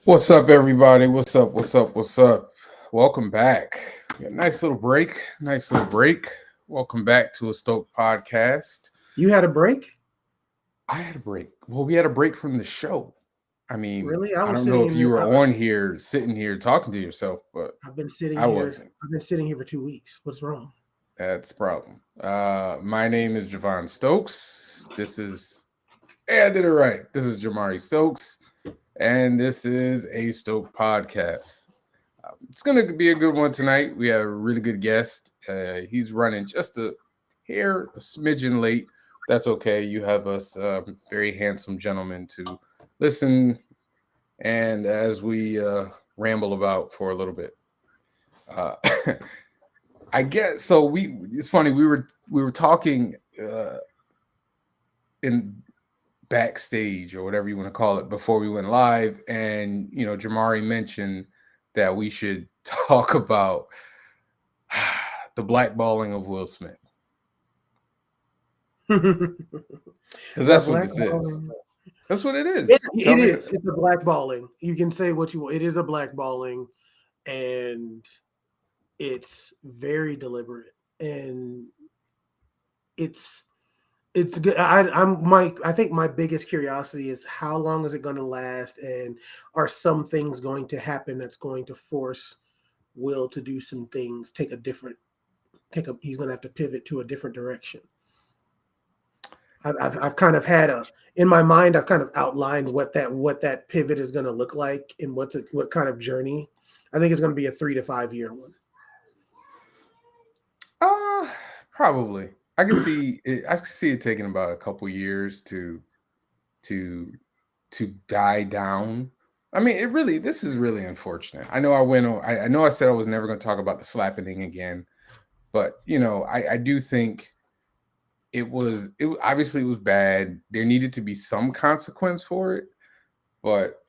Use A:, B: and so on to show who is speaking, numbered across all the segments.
A: What's up, everybody? What's up? What's up? What's up? Welcome back. Yeah, nice little break. Nice little break. Welcome back to a Stoked Podcast.
B: You had a break?
A: I had a break. Well, we had a break from the show. I mean,
B: Really? I
A: I
B: was
A: don't know
B: sitting
A: if
B: in
A: you
B: the.
A: were on here, sitting here, talking to yourself, but
B: I've been sitting
A: I
B: here.
A: wasn't.
B: I've been sitting here for 2 weeks. What's wrong?
A: That's the problem. My name is Javon Stokes. I did it right. This is Jamari Stokes, and this is a Stoked Podcast. It's going to be a good one tonight. We have a really good guest. He's running just a smidgen late. That's okay. You have us very handsome gentlemen to listen and as we ramble about for a little bit. Uh, I guess so. It's funny. We were talking in backstage or whatever you want to call it before we went live, and Jamari mentioned that we should talk about the blackballing of Will Smith. Because that's what this is. That's what it is.
B: It is. It's a blackballing. You can say what you want. It is a blackballing, and it's very deliberate, and it's good. I think my biggest curiosity is how long is it going to last, and are some things going to happen that's going to force Will to do some things, he's going to have to pivot to a different direction. I've kind of in my mind, I've kind of outlined what that pivot is going to look like and what kind of journey. I think it's going to be a 3 to 5 year one.
A: Probably. I can see it taking about a couple years to die down. I mean, this is really unfortunate. I know I know I said I was never going to talk about the slapping again, but I do think it obviously was bad. There needed to be some consequence for it, but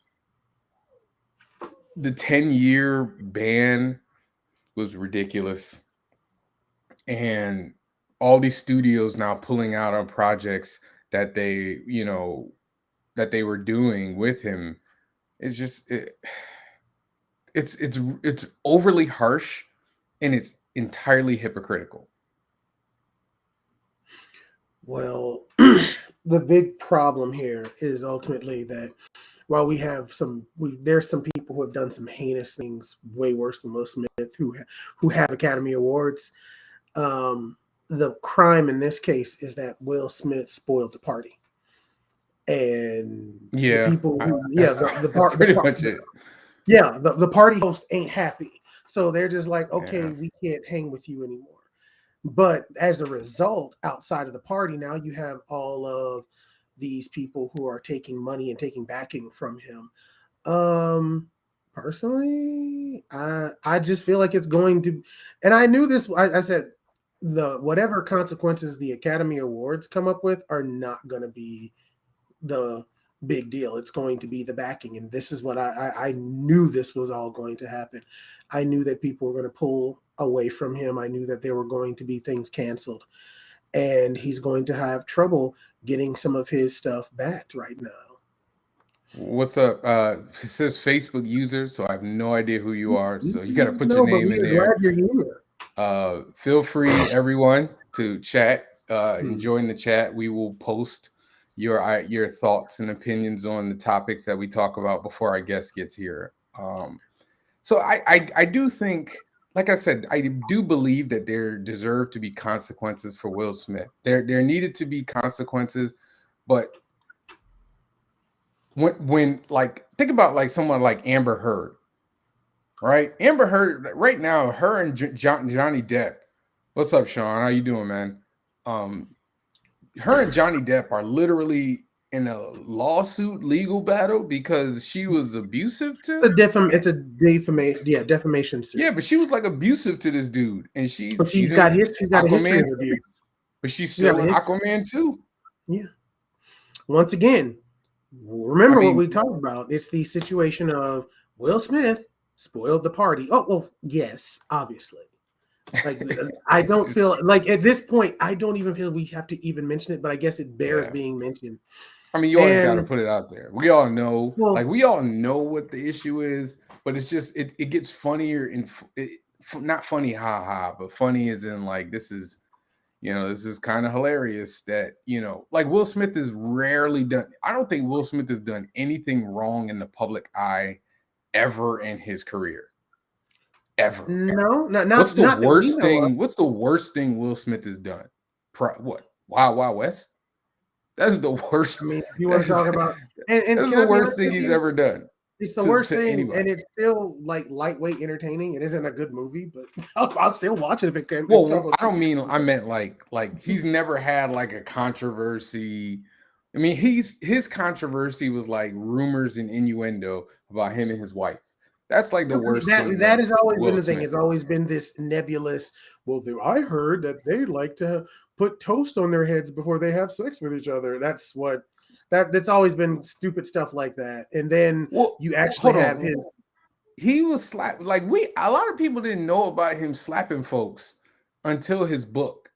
A: the 10-year ban was ridiculous. And all these studios now pulling out on projects that they were doing with him. It's just it's overly harsh, and it's entirely hypocritical.
B: Well, the big problem here is ultimately that while there's some people who have done some heinous things way worse than Will Smith who have Academy Awards. The crime in this case is that Will Smith spoiled the party, and
A: Yeah,
B: the people the party host ain't happy, so they're just like, okay, we can't hang with you anymore. But as a result, outside of the party, now you have all of these people who are taking money and taking backing from him. Personally, I just feel like it's going to, and I knew this. I said whatever consequences the Academy Awards come up with are not going to be the big deal. It's going to be the backing, and this is what I knew this was all going to happen. I knew that people were going to pull away from him. I knew that there were going to be things canceled, and he's going to have trouble getting some of his stuff back right now.
A: What's up? It says Facebook user, so I have no idea who you are. So you got to put your name in there.
B: Glad you're here.
A: Feel free, everyone, to chat. Join the chat. We will post your thoughts and opinions on the topics that we talk about before our guest gets here. So I do think, like I said, I do believe that there deserve to be consequences for Will Smith. There needed to be consequences, but when like think about like someone like Amber Heard, right? Amber Heard right now, her and Johnny Depp. What's up, Sean? How you doing, man? Her and Johnny Depp are literally in a lawsuit legal battle because she was abusive to.
B: It's a defamation. Yeah, defamation suit.
A: Yeah, but she was like abusive to this dude, and she's
B: got a history of abuse.
A: But she's still in Aquaman too.
B: Yeah. Once again, remember what we talked about. It's the situation of Will Smith spoiled the party. Oh, well, yes, obviously. Like, I don't feel like at this point, I don't even feel we have to even mention it, but I guess it bears being mentioned.
A: I mean, you always got to
B: And
A: put it out there. We all know, like
B: well,
A: we all know what the issue is, but it's just it gets funnier and not funny, ha ha, but funny as in like this is kind of hilarious that like Will Smith has rarely done. I don't think Will Smith has done anything wrong in the public eye ever in his career, ever.
B: no,
A: What's the
B: not that we
A: worst
B: know of.
A: thing? What's the worst thing Will Smith has done? What? Wild Wild West? That's the
B: I
A: worst.
B: mean, if you want to
A: That's
B: talk about, and
A: that's
B: can
A: the
B: I be
A: worst
B: honest
A: thing
B: with
A: he's
B: you?
A: ever done
B: It's the worst
A: to
B: thing, and
A: anybody.
B: it's still like lightweight entertaining. It isn't a good movie, but I'll still watch it if it can. If it
A: Well,
B: comes on
A: I don't
B: TV.
A: mean I meant like he's never had like a controversy. I mean, his controversy was like rumors and innuendo about him and his wife. That's like the worst thing
B: That
A: that
B: has always been
A: Will
B: the thing.
A: Smith
B: It's
A: has.
B: always been this nebulous. Well, I heard that they like to put toast on their heads before they have sex with each other. That's always been stupid stuff like that. And then
A: Well,
B: you actually
A: hold
B: have
A: on.
B: his.
A: He was slapped like a lot of people didn't know about him slapping folks until his book.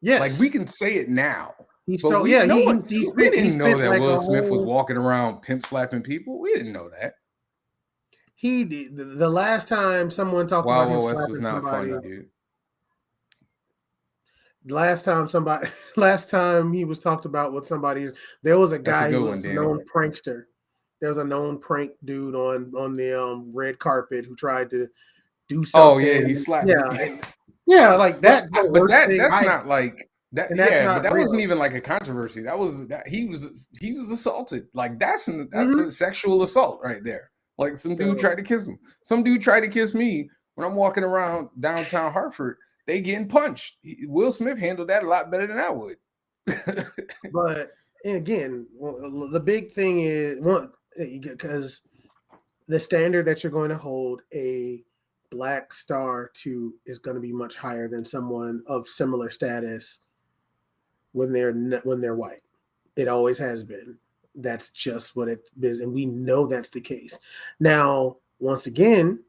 A: Like we
B: Yes,
A: can say it now,
B: he
A: but
B: stole. Yeah,
A: we
B: he
A: didn't know
B: spent
A: that
B: like a
A: Will Smith was
B: whole.
A: walking around pimp slapping people. We didn't know that.
B: He did the last time someone talked about
A: Wild
B: him
A: Wild West was
B: slapping
A: not
B: somebody.
A: funny, dude.
B: Last time he was talked about with somebody's, there was a
A: That's a
B: guy
A: good
B: who
A: one,
B: was a
A: Danny.
B: known prankster. There was a known prank dude on the red carpet who tried to do
A: Oh yeah, he
B: something.
A: slapped.
B: Yeah, like that's the worst thing.
A: That's not like that.
B: And that's
A: Yeah, but
B: not
A: that wasn't
B: real.
A: even like a controversy. That was that he was assaulted. Like that's
B: Mhm.
A: a sexual assault right there. Like some dude
B: So,
A: tried to kiss him. Some dude tried to kiss me when I'm walking around downtown Hartford. They getting punched. Will Smith handled that a lot better than I would.
B: but and again, the big thing is one because the standard that you're going to hold a black star to is going to be much higher than someone of similar status when they're white. It always has been. That's just what it is, and we know that's the case. Now, once again,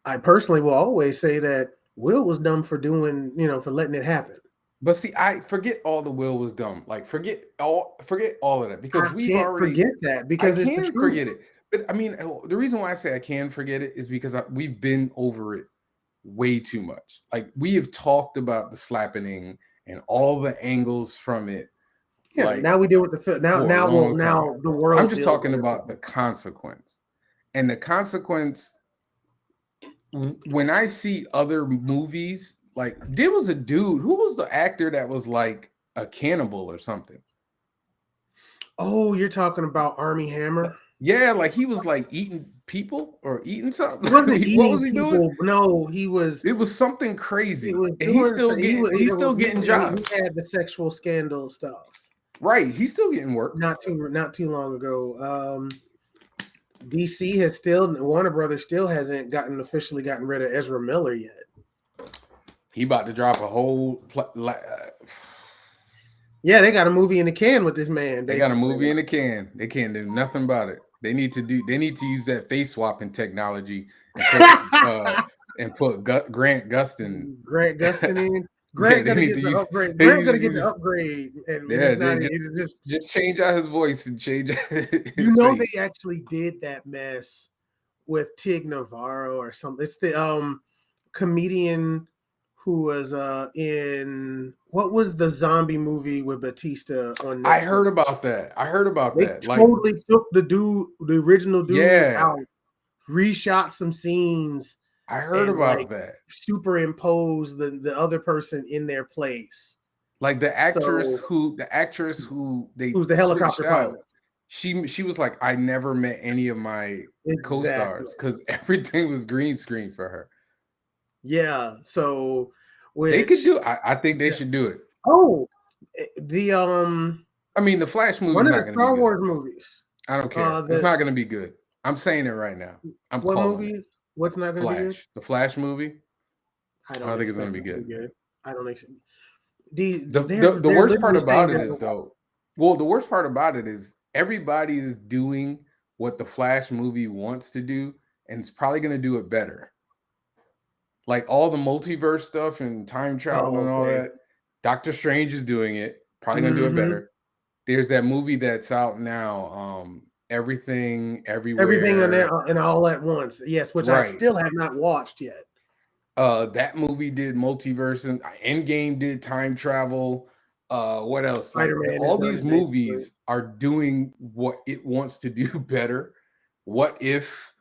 B: I personally will always say that Will was dumb for doing, for letting it happen.
A: But see, I forget all the Will was dumb. Like forget all of that because
B: I
A: we've
B: can't
A: already.
B: forget that
A: I
B: because it's the
A: can
B: truth.
A: forget it, but I mean, the reason why I say I can forget it is because we've been over it way too much. Like we have talked about the slapping and all the angles from it,
B: Yeah.
A: like
B: Now we deal with
A: for a long time.
B: now the
A: I'm
B: world
A: just
B: deals
A: talking
B: with
A: about the consequence, and the consequence when I see other movies. Like there was a dude who was the actor that was like a cannibal or something.
B: Oh, you're talking about Army Hammer?
A: Yeah, like he was like eating people or eating
B: He
A: something.
B: wasn't
A: What was
B: eating
A: he doing?
B: people. No,
A: It was something
B: he
A: crazy,
B: was
A: and
B: doing so
A: he's still getting
B: he
A: jobs.
B: had the sexual scandal stuff
A: Right, he's still getting work.
B: not too long ago. DC has still Warner Brothers still hasn't officially gotten rid of Ezra Miller yet.
A: He about to drop a whole.
B: Yeah, they got a movie in the can with this man.
A: They got a
B: Basically,
A: movie in the can. They can't do nothing about it. They need to use that face swapping technology and put Grant Gustin.
B: Grant Gustin in.
A: Yeah,
B: Grant
A: they
B: gonna
A: need
B: get
A: to
B: the
A: use.
B: upgrade.
A: They
B: Grant
A: need
B: gonna
A: to
B: get the
A: use.
B: upgrade, and
A: Yeah,
B: it's
A: they
B: not. It's
A: just change out his voice and change
B: you
A: his
B: know they
A: face.
B: actually did that mess with Tig Navarro or something. It's the comedian who was in what was the zombie movie with Batista on
A: I
B: Netflix?
A: heard about that. I heard about
B: They
A: that. Like,
B: totally took the original dude
A: yeah,
B: out, reshot some scenes,
A: I heard
B: and like
A: about that.
B: superimpose the other person in their place.
A: Like
B: So
A: the actress who they
B: who's the
A: switched
B: helicopter
A: out,
B: pilot?
A: she was like, I never met any of my
B: Exactly.
A: co-stars because everything was green screen for her.
B: Yeah. So
A: They could
B: which
A: do. I think they should do it.
B: oh the
A: I mean, the Flash movie's
B: one of
A: not
B: the
A: going to be
B: Star
A: good.
B: Wars movies.
A: I don't care. It's
B: The
A: not going to be good. I'm saying it right now. I'm
B: what
A: calling it.
B: movie? What's not going to be good?
A: Flash. The Flash movie.
B: I
A: I don't
B: don't
A: think it's going
B: expect
A: to
B: it
A: be
B: to be
A: good.
B: good. I don't expect.
A: The
B: They're
A: worst part
B: literally saying
A: about it
B: that.
A: is though, well, the worst part about it is everybody is doing what the Flash movie wants to do, and it's probably going to do it better. Like all the multiverse stuff and time travel
B: Oh,
A: and all
B: okay.
A: that. Doctor Strange is doing it, probably going to do it
B: Mm-hmm.
A: better. there's that movie that's out now, Everything
B: Everything on
A: Everywhere.
B: there and all at once. Yes, which I
A: Right.
B: still have not watched yet.
A: That movie did multiverse, and Endgame did time travel. What else? Like
B: Spider-Man has
A: all
B: done
A: these
B: it basically.
A: movies are doing what it wants to do better. What if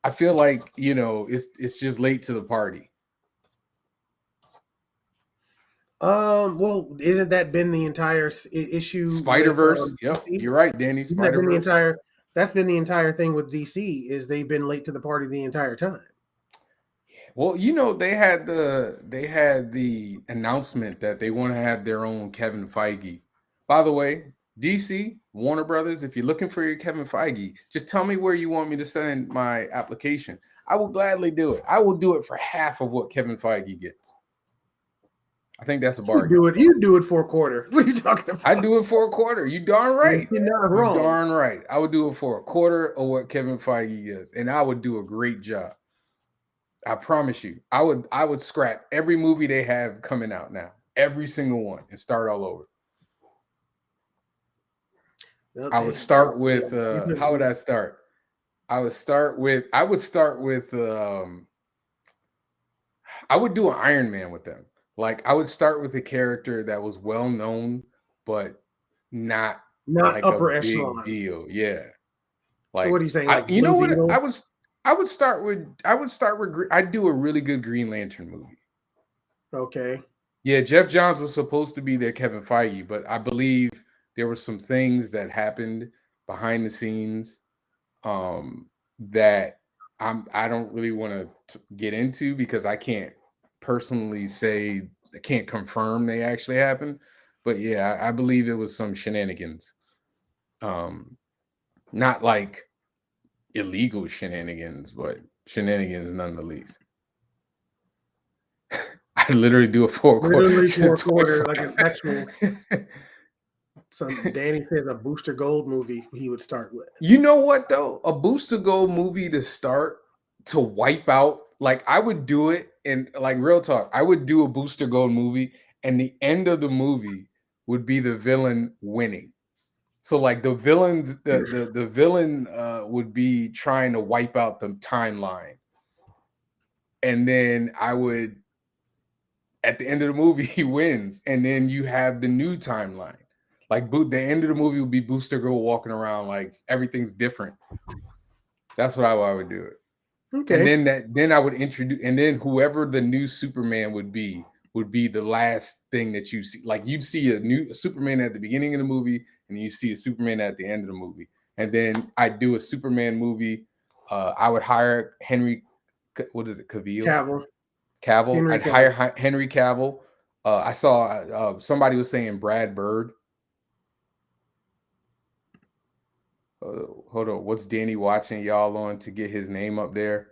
A: I feel like, it's just late to the party.
B: Well, isn't that been the entire issue with
A: Spider-Verse. Yep,
B: DC?
A: you're right, Danny.
B: Isn't that been the
A: Spider-Verse.
B: entire? That's been the entire thing with DC is they've been late to the party the entire time.
A: Well, they had the announcement that they want to have their own Kevin Feige. By the way, DC, Warner Brothers, if you're looking for your Kevin Feige, just tell me where you want me to send my application. I will gladly do it. I will do it for half of what Kevin Feige gets. I think that's a bargain.
B: You do it for a quarter. What are you talking about?
A: I do it for a quarter. You darn right.
B: You're not
A: You
B: wrong.
A: darn right. I would do it for a quarter of what Kevin Feige gets, and I would do a great job. I promise you. I would scrap every movie they have coming out now, every single one, and start all over.
B: Okay.
A: I would start with how would I start? I would start with I would do an Iron Man with them. Like I would start with a character that was well known, but not like
B: upper
A: a big
B: echelon.
A: deal. Yeah.
B: So
A: Like
B: what are you saying?
A: you know what? I would start with I'd do a really good Green Lantern movie.
B: Okay.
A: Yeah, Jeff Johns was supposed to be their Kevin Feige, but I believe there were some things that happened behind the scenes that I don't really want to get into because I can't personally say I can't confirm they actually happened. But yeah, I believe it was some shenanigans. Not like illegal shenanigans, but shenanigans nonetheless. I literally do it for a quarter.
B: Literally for a quarter, like a sexual. Danny says a Booster Gold movie he would start with.
A: You know what though? A Booster Gold movie to start to wipe out. Like I would do it, and like real talk, I would do a Booster Gold movie, and the end of the movie would be the villain winning. So like the villain would be trying to wipe out the timeline, and then I would at the end of the movie he wins, and then you have the new timeline. Like the end of the movie would be Booster Gold walking around like everything's different. That's what I would do it.
B: Okay.
A: And then I would introduce, and then whoever the new Superman would be the last thing that you see. Like you'd see a new Superman at the beginning of the movie, and you see a Superman at the end of the movie. And then I'd do a Superman movie. I would hire Henry, what is it, Cavill? Cavill. I'd hire Henry Cavill. I saw somebody was saying Brad Bird. Hold on, what's Danny watching y'all on to get his name up there?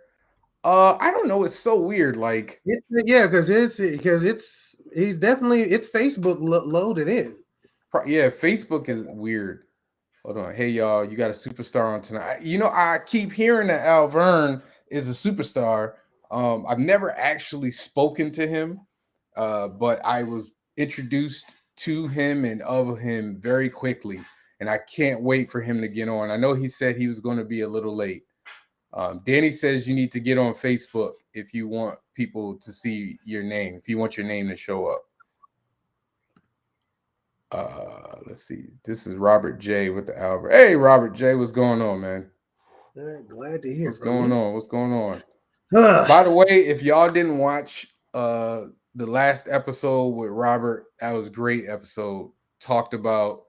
A: I don't know. It's so weird. Like,
B: because it's Facebook loaded in.
A: Yeah, Facebook is weird. Hold on, hey y'all, you got a superstar on tonight. I keep hearing that Alverne is a superstar. I've never actually spoken to him, but I was introduced to him and of him very quickly. And I can't wait for him to get on. I know he said he was going to be a little late. Danny says you need to get on Facebook if you want people to see your name, if you want your name to show up. Let's see. This is Robert J with the Albert. Hey, Robert J, what's going on, man?
B: Glad to hear.
A: What's going on? What's going on? By the way, if y'all didn't watch the last episode with Robert, that was a great episode. Talked about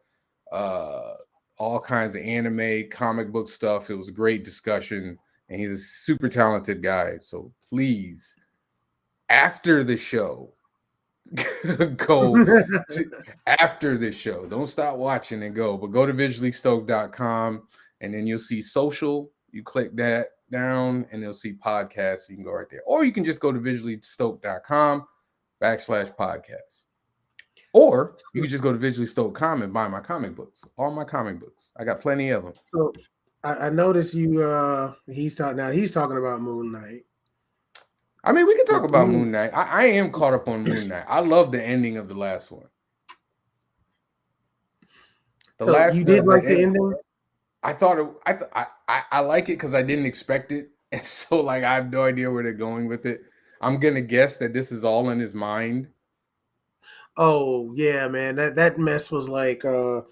A: all kinds of anime, comic book stuff. It was a great discussion, and he's a super talented guy. So please, after the show, go after the show. Don't stop watching and go, but go to visuallystoked.com, and then you'll see social. You click that down, and you'll see podcasts. You can go right there, or you can just go to visuallystoked.com/podcast. Or you can just go to visuallystoked.com and buy my comic books. All my comic books. I got plenty of them.
B: So I noticed you. He's talking about Moon Knight.
A: I mean, we can talk about Moon Knight. I am caught up on Moon Knight. I love the ending of the last one. The
B: So
A: last
B: you did
A: the
B: like the
A: end,
B: ending?
A: I thought I like it because I didn't expect it, and so like I have no idea where they're going with it. I'm gonna guess that this is all in his mind.
B: Oh yeah, man. That mess was like the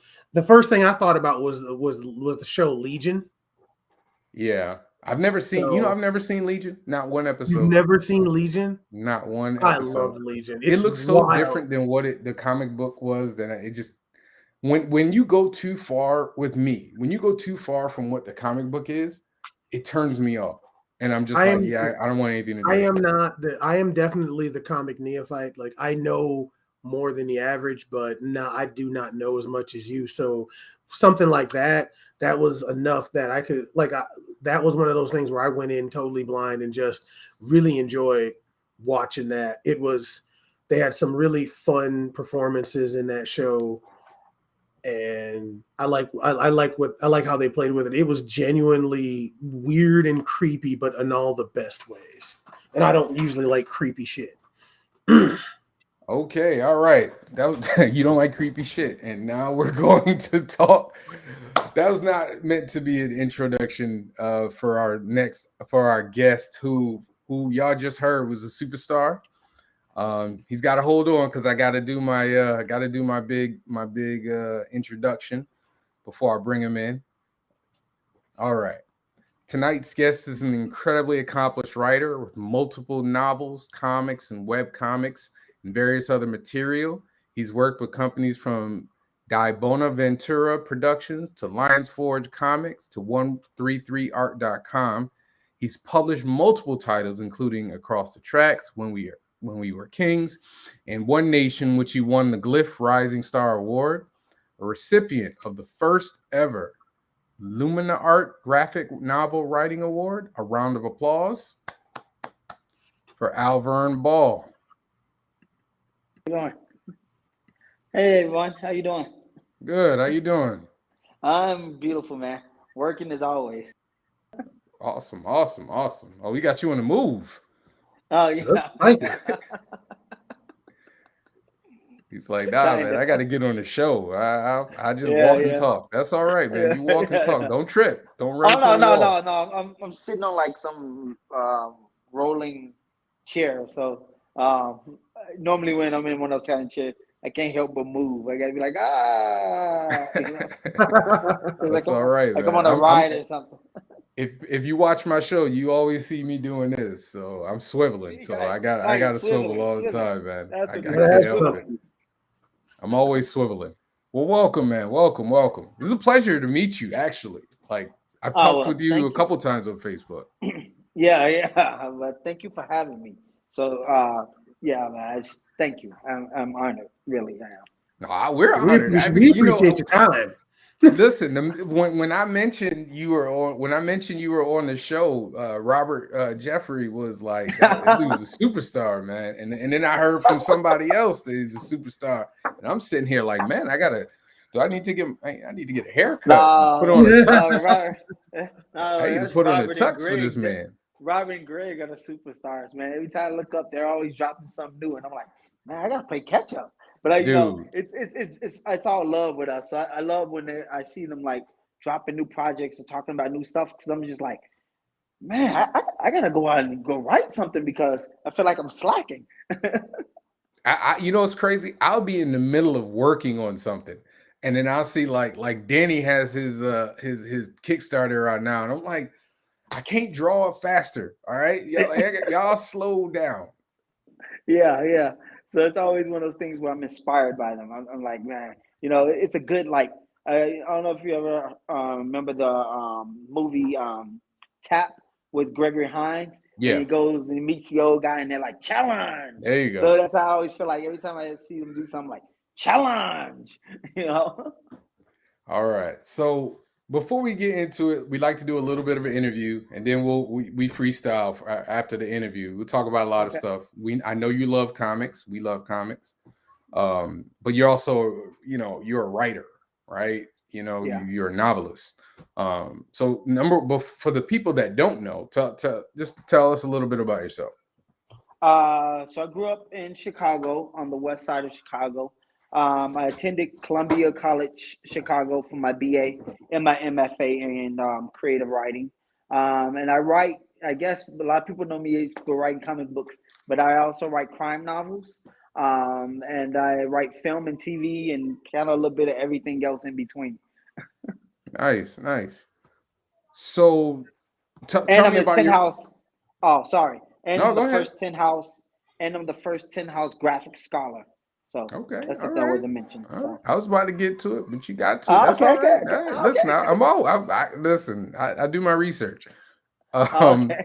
B: first thing I thought about was the show Legion.
A: Yeah, I've never seen. I've
B: So
A: never seen Legion. Not one
B: you've
A: episode.
B: never seen Legion?
A: Not one
B: I
A: episode.
B: love Legion.
A: It
B: It's
A: looks so
B: wild.
A: different than what the comic book was. That it just when you go too far with me, when you go too far from what the comic book is, it turns me off, and I'm just
B: I
A: like,
B: am
A: yeah, I don't want anything to
B: I
A: do with
B: am
A: it.
B: not the I am definitely the comic neophyte. Like I know more than the average, but no, I do not know as much as you. So something like that was enough that I could that was one of those things where I went in totally blind and just really enjoyed watching that. They had some really fun performances in that show, and I like how they played with it. It was genuinely weird and creepy, but in all the best ways. And I don't usually like creepy shit.
A: Okay, all right. That was you don't like creepy shit, and now we're going to talk. That was not meant to be an introduction for our guest who y'all just heard was a superstar. He's got to hold on because I got to do my big introduction before I bring him in. All right. Tonight's guest is an incredibly accomplished writer with multiple novels, comics, and web comics, and various other material. He's worked with companies from Di Bonaventura Productions to Lions Forge Comics to 133art.com. He's published multiple titles, including Across the Tracks, When We Were Kings, and One Nation, which he won the Glyph Rising Star Award, a recipient of the first ever Lumina Art Graphic Novel Writing Award. A round of applause for Alverne Ball.
C: How you doing? Hey everyone, how you doing?
A: Good. How you doing?
C: I'm beautiful, man. Working as always.
A: Awesome. Oh, we got you on the move.
C: Oh
B: So,
C: yeah.
B: like,
A: He's like, nah, man, I got to get on the show. I just
C: Yeah,
A: walk and
C: yeah.
A: talk. That's all right, man. You walk and talk.
C: Yeah.
A: Don't trip. Don't run
C: Oh
A: into the wall.
C: no. I'm sitting on like some rolling chair. So normally when I'm in one of those kind of chairs, I can't help but move. I gotta be like,
A: That's all right,
C: like
A: man.
C: I'm on a ride or something.
A: If you watch my show, you always see me doing this. So I'm swiveling. So I got to swivel all the time, man.
C: That's
A: I
C: what
A: can't help
C: swivel.
A: it. I'm always swiveling. Well, welcome, man. Welcome. This is a pleasure to meet you. Actually, like I've talked with you a couple times on Facebook.
C: Yeah. But thank you for having me. So yeah, man. Thank you. I'm honored. Really, I am.
A: No, we're
B: we
A: honored.
B: appreciate your time.
A: Listen, when I mentioned you were on the show, Robert Jeffrey was like, he was a superstar, man. And then I heard from somebody else that he's a superstar, and I'm sitting here like, man, I need to get a haircut, put on a tux. I need to put on a tux for this man.
C: Robert and Greg are the superstars, man. Every time I look up, they're always dropping something new, and I'm like, man, I gotta play catch up. But you know, it's all love with us. So I love when I see them like dropping new projects and talking about new stuff because I'm just like, man, I gotta go out and go write something because I feel like I'm slacking.
A: You know, it's crazy. I'll be in the middle of working on something, and then I'll see like Danny has his Kickstarter right now, and I'm like, I can't draw it faster. All right, y'all slow down.
C: Yeah. So it's always one of those things where I'm inspired by them. I'm like, man, you know, it's a good like. I don't know if you ever remember the movie Tap with Gregory Hines.
A: Yeah.
C: And he goes and he meets the old guy, and they're like, challenge.
A: There you go.
C: So that's how I always feel like every time I see them do something like challenge. You know.
A: All right. So before we get into it, we like to do a little bit of an interview, and then we freestyle after the interview. We'll talk about a lot of stuff. I know you love comics. We love comics, but you're also, you're a writer, right? You're a novelist. So for the people that don't know, just tell us a little bit about yourself.
C: So I grew up in Chicago, on the west side of Chicago. I attended Columbia College, Chicago for my BA and my MFA in creative writing. And I write, I guess a lot of people know me for writing comic books, but I also write crime novels. And I write film and TV and kind of a little bit of everything else in between.
A: Nice, nice. So
C: And
A: tell
C: I'm
A: me
C: the
A: about
C: 10
A: your.
C: house. Oh, sorry. And
A: No,
C: I'm the
A: go ahead.
C: first 10 house. And I'm the first 10 house graphic scholar. So
A: Okay,
C: that's
A: all
C: if that
A: right.
C: wasn't mentioned.
A: All right.
C: So
A: I was about to get to it, but you got to it. That's
C: okay,
A: all
C: okay,
A: right.
C: okay,
A: All right, listen,
C: okay,
A: I'm all. Listen. I do my research. Um.
C: okay.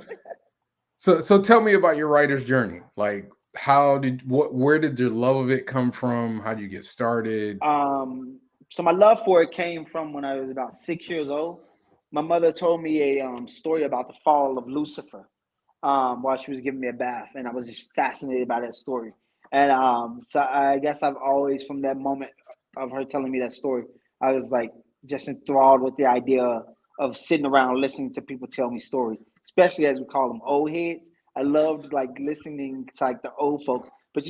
A: So tell me about your writer's journey. Like, where did your love of it come from? How did you get started?
C: So my love for it came from when I was about 6 years old. My mother told me a story about the fall of Lucifer while she was giving me a bath, and I was just fascinated by that story. And so I guess I've always, from that moment of her telling me that story, I was like just enthralled with the idea of sitting around listening to people tell me stories, especially as we call them old heads. I loved like listening to like the old folks, but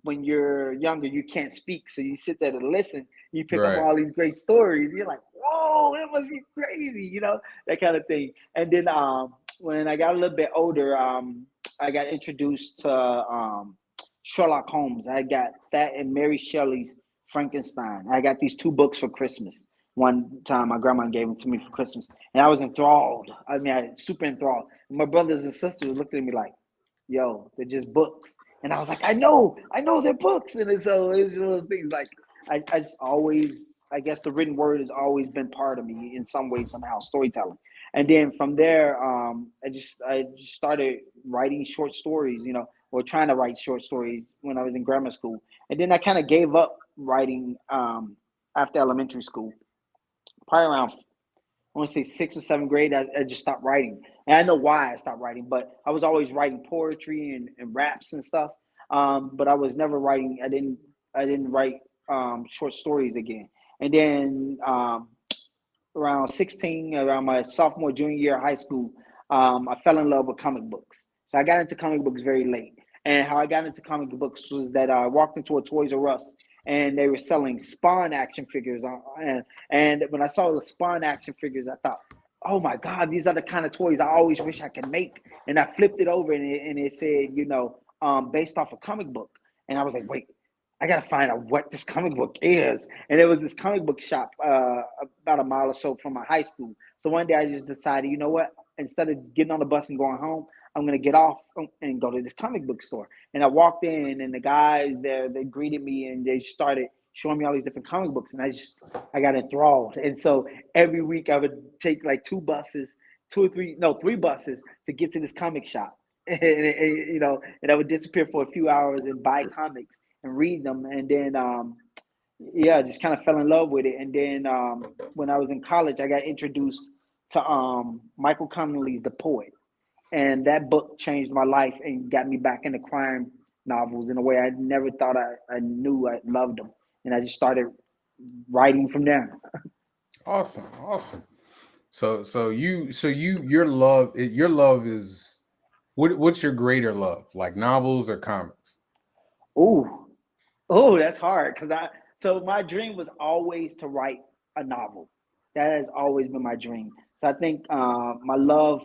C: when you're younger, you can't speak, so you sit there to listen. You pick up
A: Right.
C: all these great stories. You're like, whoa, that must be crazy, that kind of thing. And then when I got a little bit older, I got introduced to Sherlock Holmes. I got that and Mary Shelley's Frankenstein. I got these two books for Christmas. One time, my grandma gave them to me for Christmas, and I was enthralled. I mean, I super enthralled. And my brothers and sisters looked at me like, "Yo, they're just books." And I was like, I know they're books. And so it was one of those things like I just always, I guess the written word has always been part of me in some way, somehow, storytelling. And then from there, I just started writing short stories, or trying to write short stories when I was in grammar school. And then I kind of gave up writing after elementary school, probably around I want to say sixth or seventh grade, I just stopped writing. And I know why I stopped writing, but I was always writing poetry and raps and stuff. But I was never writing. I didn't write short stories again. And then around 16, around my sophomore junior year of high school, I fell in love with comic books. So I got into comic books very late. And how I got into comic books was that I walked into a Toys R Us and they were selling Spawn action figures. And when I saw the Spawn action figures, I thought, oh my God, these are the kind of toys I always wish I could make. And I flipped it over and it said, based off a comic book. And I was like, wait, I gotta find out what this comic book is. And it was this comic book shop about a mile or so from my high school. So one day I just decided, you know what? Instead of getting on the bus and going home, I'm gonna get off and go to this comic book store. And I walked in, and the guys there, they greeted me, and they started showing me all these different comic books, and I got enthralled. And so every week I would take like three buses to get to this comic shop, and I would disappear for a few hours and buy comics and read them, and then yeah, just kind of fell in love with it. And then when I was in college, I got introduced to Michael Connelly's The Poet, and that book changed my life and got me back into crime novels in a way I never thought I knew I loved them, and I just started writing from there.
A: Awesome, awesome. Your love is what's your greater love? Like novels or comics?
C: Ooh, oh, that's hard because so my dream was always to write a novel. That has always been my dream. So I think my love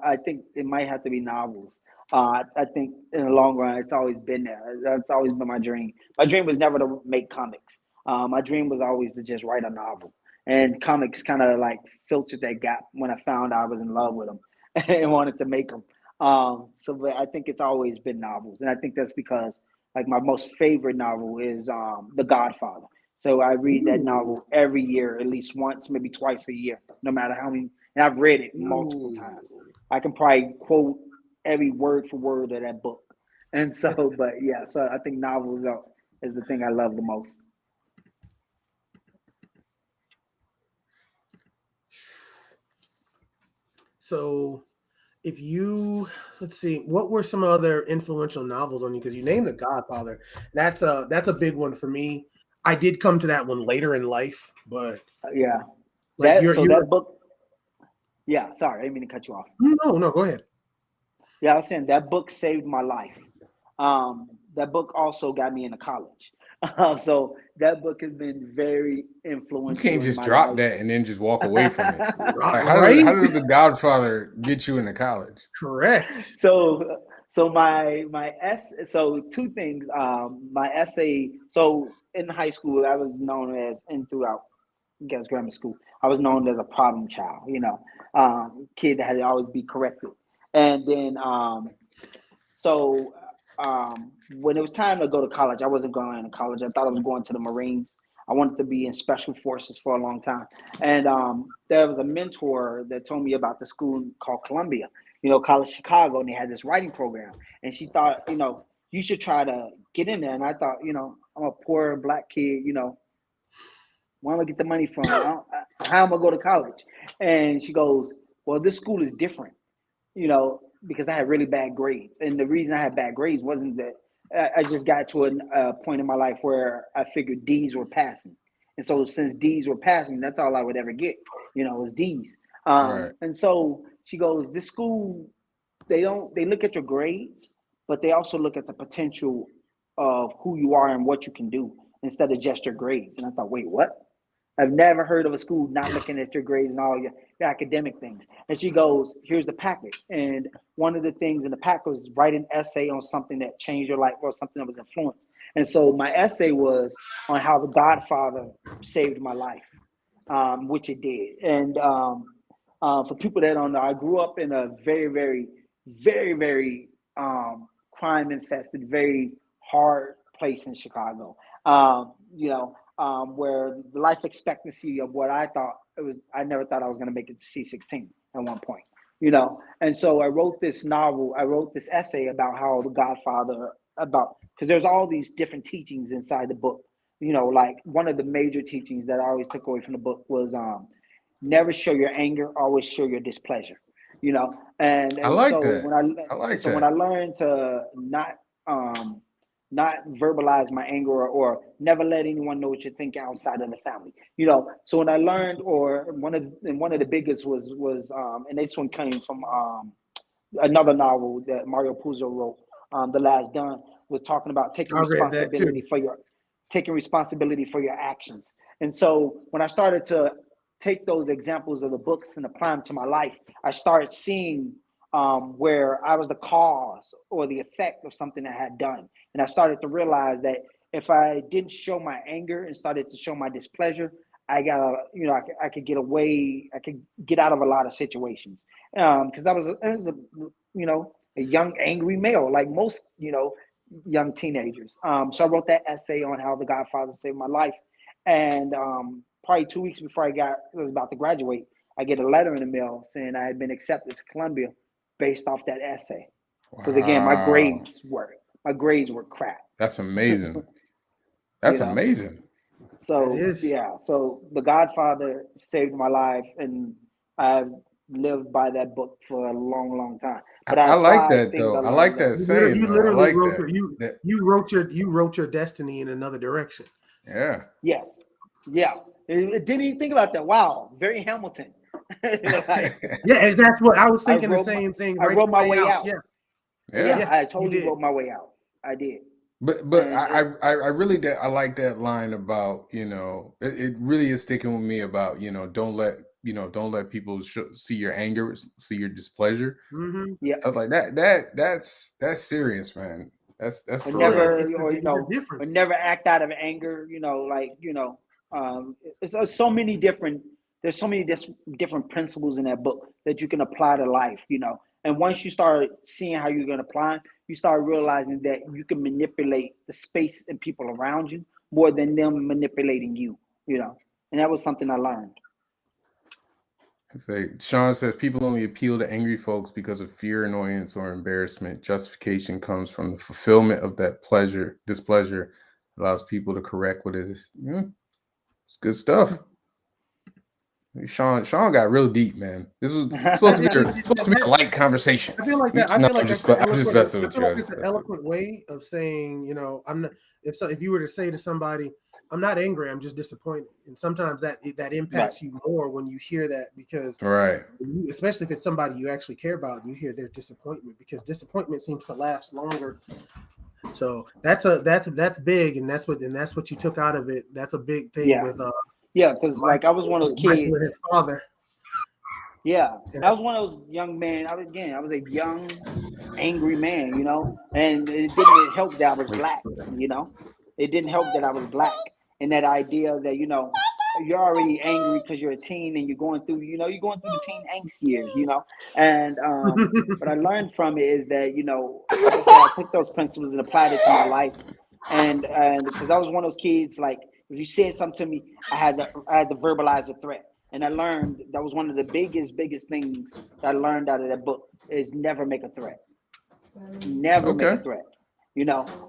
C: I think it might have to be novels. I think in the long run, it's always been there. That's always been my dream. My dream was never to make comics. My dream was always to just write a novel. And comics kind of like filtered that gap when I found I was in love with them and wanted to make them. But I think it's always been novels, and I think that's because like my most favorite novel is The Godfather. So I read that
B: Ooh,
C: novel every year, at least once, maybe twice a year, no matter how many. And I've read it multiple
B: ooh.
C: times. I can probably quote every word for word of that book. And so, but yeah, so I think is the thing I love the most.
B: So if you let's see, what were some other influential novels on you? Because you named The Godfather. That's a big one for me. I did come to that one later in life, but
C: Yeah,
B: like you're
C: that book. Yeah, sorry, I didn't mean to cut you off.
B: no, no, go ahead.
C: Yeah, I was saying that book saved my life. That book also got me into college. So that book has been very
A: You
C: influential
A: can't
C: in
A: just
C: my
A: drop
C: life.
A: that and then just walk away from it. Like,
B: Right?
A: how did The Godfather get you into college?
B: Correct.
C: So so two things. My essay. So in high school, I was known as, and throughout, I guess, grammar school, I was known as a problem child. Kid that had to always be corrected. And then so when it was time to go to college, I wasn't going to college. I thought I was going to the Marines. I wanted to be in special forces for a long time. And there was a mentor that told me about the school called Columbia, College Chicago, and they had this writing program. And she thought, you should try to get in there. And I thought, I'm a poor black kid, where am I get the money from? How am I go to college? And she goes, well, this school is different, because I had really bad grades. And the reason I had bad grades wasn't that I just got to a point in my life where I figured D's were passing. And so since D's were passing, that's all I would ever get, was D's.
A: Right.
C: And so she goes, this school, they look at your grades, but they also look at the potential of who you are and what you can do instead of just your grades. And I thought, wait, what? I've never heard of a school not looking at your grades and all your academic things. And she goes, here's the package. And one of the things in the pack was write an essay on something that changed your life or something that was influenced. And so my essay was on how The Godfather saved my life, which it did. And for people that don't know, I grew up in a very, very, very, very crime infested, very hard place in Chicago. Where the life expectancy of what I thought it was, I never thought I was going to make it to C16 at one point, And so I wrote this essay about how The Godfather, because there's all these different teachings inside the book. Like one of the major teachings that I always took away from the book was never show your anger, always show your displeasure. And
A: I like
C: so
A: that.
C: when I learned to not verbalize my anger or never let anyone know what you think outside of the family. So when I learned, or one of the biggest was and this one came from another novel that Mario Puzo wrote, The Last Done, was talking about taking responsibility for your actions. And so when I started to take those examples of the books and apply them to my life, I started seeing where I was the cause or the effect of something I had done. And I started to realize that if I didn't show my anger and started to show my displeasure, I could get away, I could get out of a lot of situations. Because I was a young, angry male, like most, young teenagers. So I wrote that essay on how The Godfather saved my life. And probably 2 weeks before I was about to graduate, I get a letter in the mail saying I had been accepted to Columbia based off that essay. Because again, my grades were crap.
A: That's amazing. That's amazing.
C: So so The Godfather saved my life, and I've lived by that book for a long, long time. But
A: I like that though. I like that saying.
B: You literally wrote your destiny in another direction.
A: Yeah.
C: Yes. Yeah. It didn't even think about that. Wow. Very Hamilton.
B: Yeah, that's what I was thinking. The same thing.
C: I wrote my way out.
B: Yeah,
C: I totally wrote my way out. I did.
A: But I really did. I like that line about, it really is sticking with me about, don't let people see your anger, see your displeasure.
B: Mm-hmm.
C: Yeah,
A: I was like that's serious, man. That's for
C: never,
A: real.
C: Or never act out of anger. There's so many different principles in that book that you can apply to life. And once you start seeing how you're going to apply, you start realizing that you can manipulate the space and people around you more than them manipulating you. And that was something I learned.
A: Sean says people only appeal to angry folks because of fear, annoyance, or embarrassment. Justification comes from the fulfillment of that displeasure allows people to correct what it is. Yeah, it's good stuff. Sean got real deep, man. This was supposed to be a light conversation.
B: I feel like that. I feel like that's an eloquent way of saying, I'm not. If you were to say to somebody, I'm not angry, I'm just disappointed. And sometimes that impacts you more when you hear that, because especially if it's somebody you actually care about, and you hear their disappointment, because disappointment seems to last longer So that's big, and that's what you took out of it. That's a big thing
C: Yeah,
B: with
C: yeah, because like I was one of those
B: Michael and
C: kids.
B: his father.
C: Yeah,
B: And
C: I was one of those young men. I was a young, angry man, you know, and it didn't help that I was black, you know. It didn't help that I was black, and that idea that you're already angry because you're a teen and you're going through the teen angst years, you know. And what I learned from it is that like I said, I took those principles and applied it to my life, and because I was one of those kids, like if you said something to me, I had to verbalize a threat. And I learned that was one of the biggest things that I learned out of that book is never make a threat. Never make a
A: Okay.
C: threat.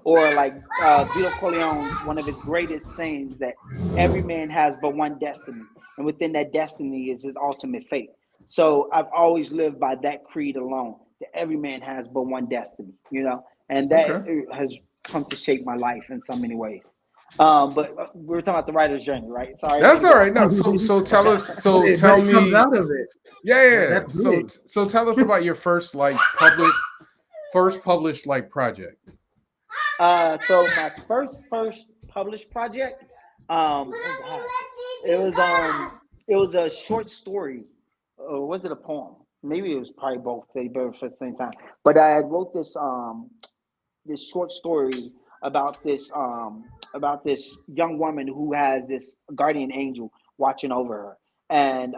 C: Or like Vito Corleone's one of his greatest sayings that every man has but one destiny. And within that destiny is his ultimate fate. So I've always lived by that creed alone, that every man has but one destiny, and that
A: Okay.
C: has come to shape my life in so many ways. But we were talking about the writer's journey, right? Sorry, I didn't
A: That's
C: mean to
A: all
C: get
A: right.
C: off
A: No,
C: topic.
A: so tell us. So
B: but
A: tell
B: it comes
A: me.
B: out of it.
A: Yeah, yeah.
B: That's
A: So
B: big.
A: tell us about your first published like project.
C: So my first published project, oh god, it was it was a short story, or was it a poem? Maybe it was probably both. They both at the same time. But I wrote this short story about this young woman who has this guardian angel watching over her, and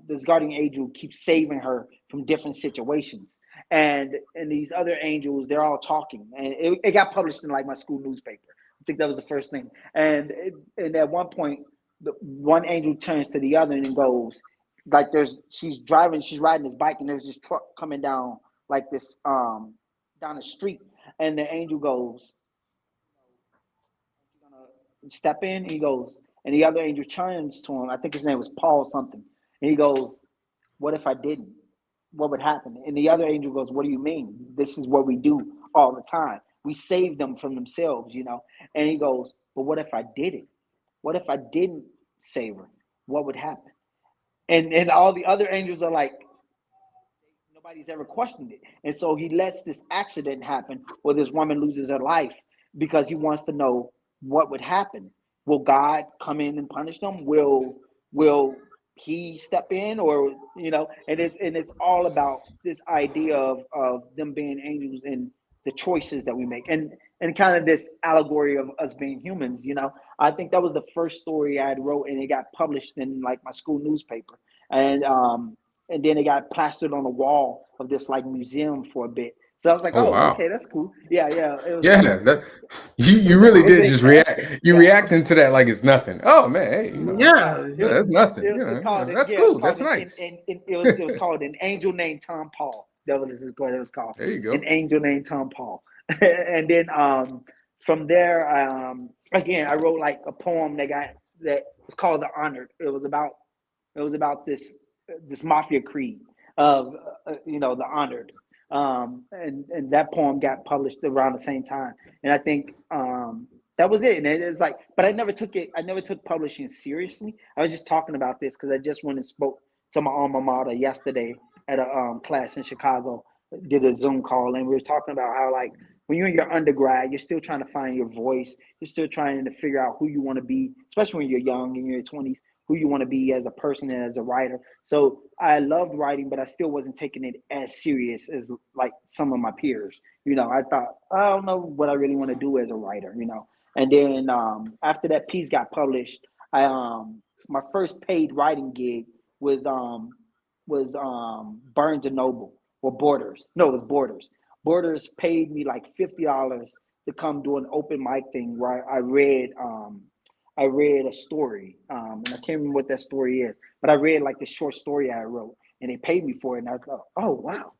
C: this guardian angel keeps saving her from different situations, and these other angels, they're all talking, and it got published in like my school newspaper. I think that was the first thing, and at one point the one angel turns to the other and goes, like she's riding this bike, and there's this truck coming down like this down the street, and the angel goes, "You're gonna step in." And he goes, and the other angel turns to him. I think his name was Paul something, and he goes, "What if I didn't? What would happen?" And the other angel goes, "What do you mean? This is what we do all the time. We save them from themselves, you know." And he goes, "But what if I did it? What if I didn't save her? What would happen?" And all the other angels are like, nobody's ever questioned it. And so he lets this accident happen where this woman loses her life because he wants to know what would happen. Will God come in and punish them? Will he step in, or and it's all about this idea of them being angels and the choices that we make, and kind of this allegory of us being humans. I think that was the first story I had wrote, and it got published in like my school newspaper. And then it got plastered on the wall of this like museum for a bit. So I was like,
A: Oh
C: "Oh,
A: wow.
C: okay, that's cool." Yeah, yeah.
A: Yeah, that you
C: It was
A: really
C: a
A: did
C: big
A: just
C: thing.
A: react. You
C: Yeah,
A: reacting to that like it's nothing. Oh man, hey,
C: yeah.
B: Yeah.
A: that's nothing.
C: It's called
A: That's
C: yeah. It was
A: cool.
C: called
A: That's nice.
C: it was called An Angel Named Tom Paul. That was what it was called.
A: There you
C: An
A: go.
C: Angel Named Tom Paul. And then from there again I wrote like a poem that was called The Honored. It was about this mafia creed of the honored, and that poem got published around the same time, and I think that was it. And it's like, but I never took publishing seriously. I was just talking about this because I just went and spoke to my alma mater yesterday at a class in Chicago. Did a Zoom call, and we were talking about how, like, when you're in your undergrad, you're still trying to find your voice. You're still trying to figure out who you want to be, especially when you're young in your 20s, who you want to be as a person and as a writer. So I loved writing, but I still wasn't taking it as serious as like some of my peers. I thought, I don't know what I really want to do as a writer. And then after that piece got published, I my first paid writing gig was Barnes and Noble or Borders. No, it was Borders. Borders paid me like $50 to come do an open mic thing where I read a story, and I can't remember what that story is, but I read like the short story I wrote, and they paid me for it. And I thought, oh wow,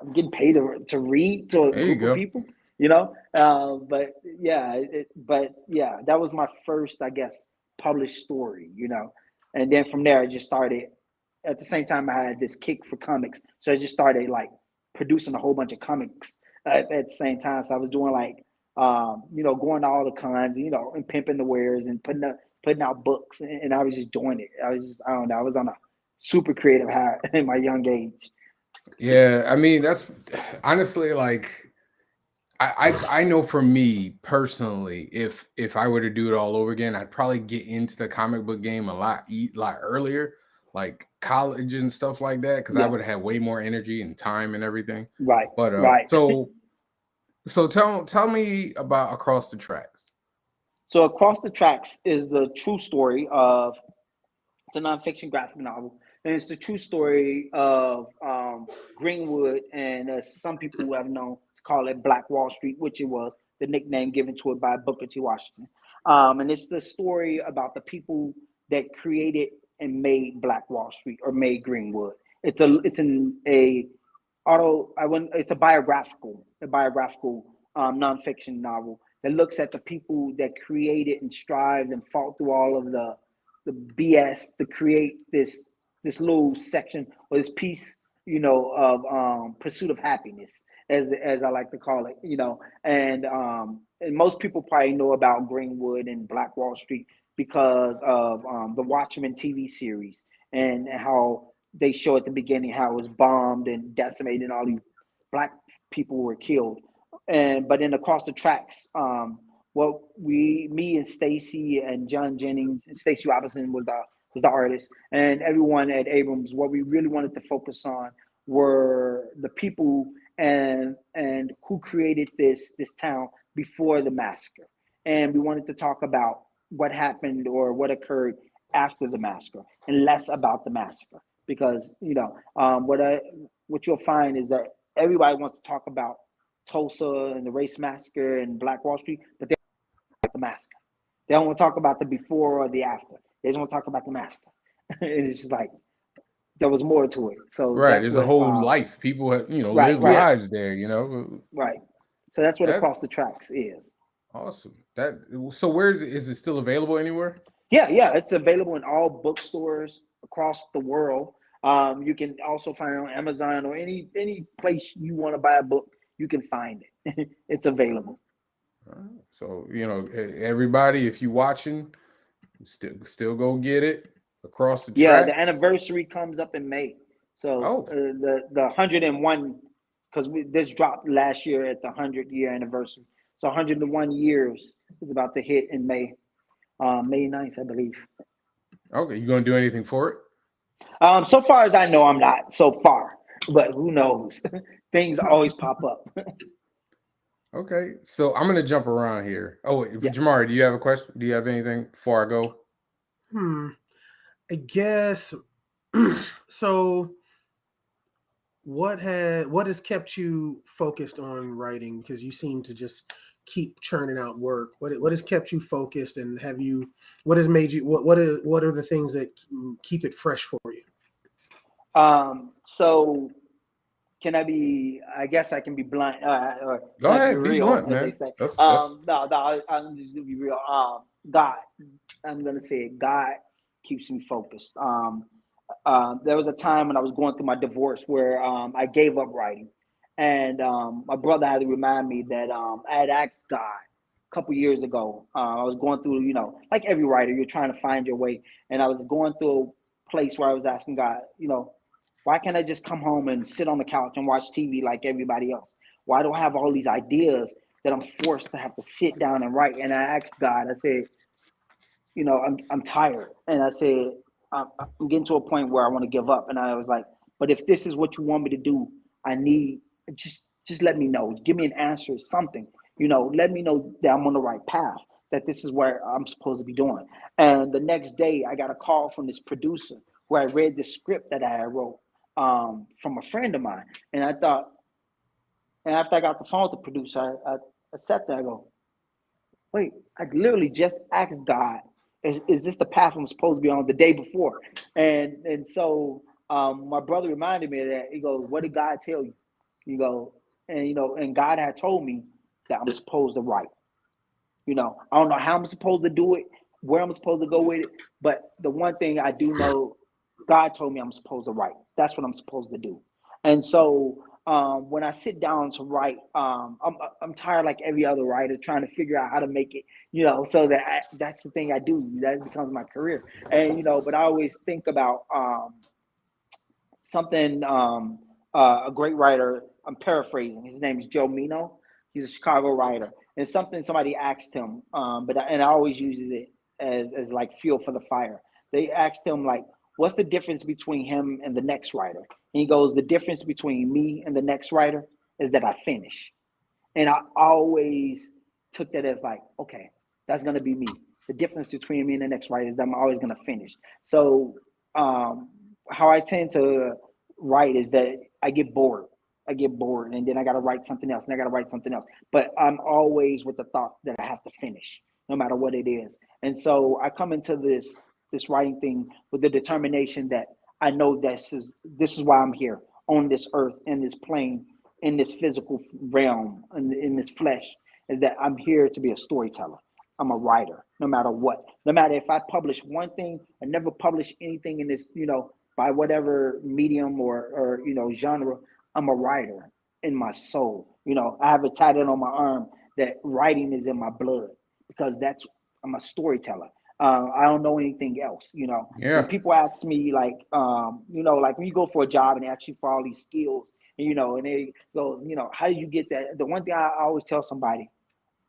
C: I'm getting paid to read to a
A: There you
C: group of
A: go.
C: people, But yeah, that was my first, I guess, published story. And then from there, I just started. At the same time, I had this kick for comics, so I just started like producing a whole bunch of comics at the same time. So I was doing like going to all the cons, and pimping the wares and putting out books, and I was just doing it. I don't know, I was on a super creative high in my young age.
A: Yeah, I mean that's honestly like I know for me personally, if I were to do it all over again, I'd probably get into the comic book game a lot earlier, like college and stuff like that, because I
C: Yeah.
A: would have way more energy and time and everything.
C: Right.
A: But
C: Right.
A: so tell me about Across the Tracks.
C: So Across the Tracks is the true story of it's a nonfiction graphic novel, and it's the true story of Greenwood, and as some people have known to call it Black Wall Street, which it was the nickname given to it by Booker T. Washington. And it's the story about the people that created and made Black Wall Street or made Greenwood. It's a biographical nonfiction novel that looks at the people that created and strived and fought through all of the BS to create this little section or this piece, of pursuit of happiness, as I like to call it, and most people probably know about Greenwood and Black Wall Street because of the Watchmen TV series and how they show at the beginning how it was bombed and decimated and all these black people were killed. But in Across the Tracks, me and Stacy and John Jennings and Stacy Robinson was the artist, and everyone at Abrams, what we really wanted to focus on were the people and who created this town before the massacre, and we wanted to talk about what happened or what occurred after the massacre, and less about the massacre, because what you'll find is that everybody wants to talk about Tulsa and the race massacre and Black Wall Street, but they don't like the massacre. They don't want to talk about the before or the after. They just want to talk about the massacre. And it's just like there was more to it. So
A: Right,
C: that's
A: there's a
C: what
A: whole life. People have,
C: right,
A: live
C: right,
A: lives there.
C: right. So that's what
A: That
C: Across the Tracks is.
A: awesome. So where is it still available anywhere?
C: Yeah, it's available in all bookstores across the world. You can also find it on Amazon or any place you want to buy a book. You can find it. It's available.
A: So everybody, if you watching, still go get it. Across the
C: Yeah, the
A: Tracks.
C: anniversary comes up in May. So
A: Oh,
C: the 101, because this dropped last year at the 100-year anniversary. So 101 years is about to hit in May, May 9th, I believe.
A: okay. You gonna do anything for it?
C: So far as I know, I'm not so far, but who knows? Things always pop up.
A: Okay, so I'm gonna jump around here. Oh, wait,
C: Yeah.
A: Jamari, do you have a question? Do you have anything before I go?
B: I guess so. What has kept you focused on writing? Because you seem to just keep churning out work. What has kept you focused, and what has made you what are the things that keep it fresh for you?
C: So I guess I can be blunt, or
A: Go
C: can I be
A: ahead, be
C: real,
A: blunt,
C: as they
A: man.
C: say?
A: That's
C: No, I'm just gonna be real. God, I'm gonna say it. God keeps me focused. There was a time when I was going through my divorce where I gave up writing, and my brother had to remind me that I had asked God a couple years ago. I was going through, like every writer, you're trying to find your way, and I was going through a place where I was asking God, why can't I just come home and sit on the couch and watch TV like everybody else? Why do I have all these ideas that I'm forced to have to sit down and write? And I asked God, I said, I'm tired. And I said, I'm getting to a point where I want to give up. And I was like, but if this is what you want me to do, I need just let me know. Give me an answer, something. Let me know that I'm on the right path, that this is where I'm supposed to be doing. And the next day, I got a call from this producer where I read the script that I wrote from a friend of mine. And I thought, and after I got the phone with the producer, I sat there, I go, wait, I literally just asked God, is this the path I'm supposed to be on the day before? And so my brother reminded me of that. He goes, what did God tell you? You go, and God had told me that I'm supposed to write. I don't know how I'm supposed to do it, where I'm supposed to go with it, but the one thing I do know, God told me I'm supposed to write. That's what I'm supposed to do. And so when I sit down to write, I'm tired like every other writer trying to figure out how to make it, so that's the thing I do. That becomes my career. And but I always think about something. A great writer. I'm paraphrasing. His name is Joe Mino. He's a Chicago writer, and something somebody asked him, and I always use it as like fuel for the fire. They asked him like, "What's the difference between him and the next writer?" And he goes, "The difference between me and the next writer is that I finish." And I always took that as like, okay, that's gonna be me. The difference between me and the next writer is that I'm always gonna finish. So how I tend to write is that I get bored. I get bored, and then I got to write something else, and I got to write something else. But I'm always with the thought that I have to finish, no matter what it is. And so I come into this writing thing with the determination that I know this is why I'm here on this earth, in this plane, in this physical realm, in this flesh, is that I'm here to be a storyteller. I'm a writer, no matter what. No matter if I publish one thing or never publish anything in this, by whatever medium or genre, I'm a writer in my soul. I have it tatted on my arm that writing is in my blood because I'm a storyteller. I don't know anything else.
A: Yeah.
C: When people ask me like when you go for a job and they ask you for all these skills, and they go, how did you get that? The one thing I always tell somebody,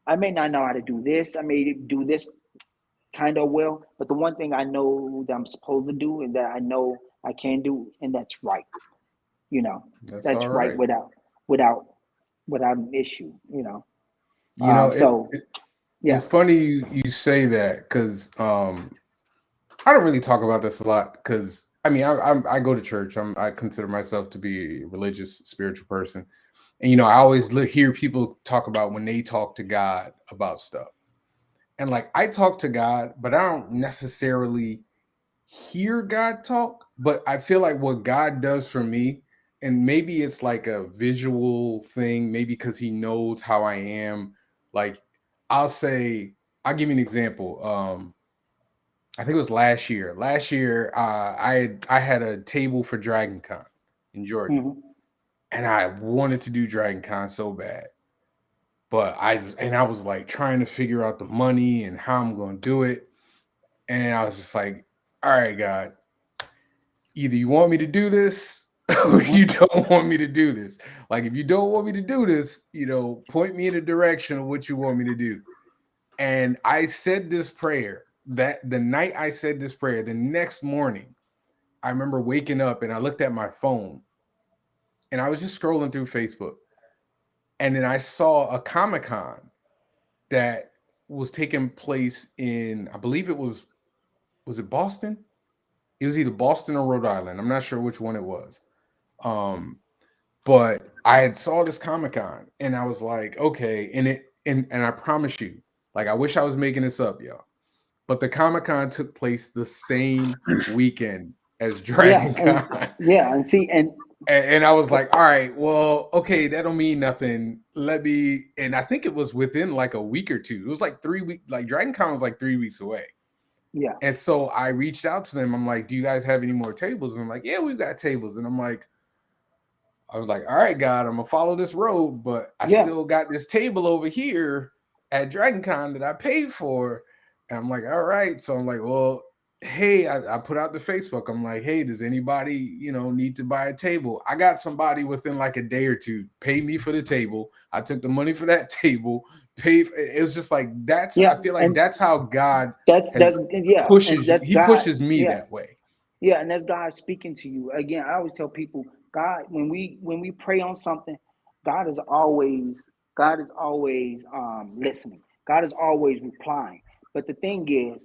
C: I may not know how to do this. I may do this kind of well, but the one thing I know that I'm supposed to do and that I know I can do, and that's right.
A: That's
C: That's
A: all
C: right without an issue.
A: It's funny you say that because I don't really talk about this a lot because I go to church. I consider myself to be a religious, spiritual person, and I always hear people talk about when they talk to God about stuff, and like I talk to God, but I don't necessarily hear God talk. But I feel like what God does for me, and maybe it's like a visual thing, maybe because He knows how I am. Like I'll give you an example. I think it was last year. Last year, I had a table for Dragon Con in Georgia, and I wanted to do Dragon Con so bad, but I was like trying to figure out the money and how I'm going to do it, and I was just like, "All right, God, either you want me to do this or you don't want me to do this. Like, if you don't want me to do this, point me in the direction of what you want me to do." And I said this prayer. That the night I said this prayer, the next morning, I remember waking up and I looked at my phone and I was just scrolling through Facebook. And then I saw a Comic-Con that was taking place in, I believe was it Boston? It was either Boston or Rhode Island. I'm not sure which one it was. But I had saw this Comic-Con and I was like, okay. And I promise you, like, I wish I was making this up, y'all. But the Comic-Con took place the same weekend as Dragon Con. And I was like, all right, well, okay, that don't mean nothing. And I think it was within like a week or two. It was like 3 weeks, like Dragon Con was like 3 weeks away.
C: Yeah.
A: And so I reached out to them. I'm like, do you guys have any more tables? And I'm like, yeah, we've got tables. And I was like, all right, God, I'm gonna follow this road, but I still got this table over here at Dragon Con that I paid for. And I'm like, all right. So I'm like, well, hey, I put out the Facebook. I'm like, hey, does anybody, need to buy a table? I got somebody within like a day or two pay me for the table. I took the money for that table. It was just like I feel like that's how God pushes me that way.
C: Yeah, and that's God speaking to you. Again, I always tell people, God, when we pray on something, God is always listening. God is always replying. But the thing is,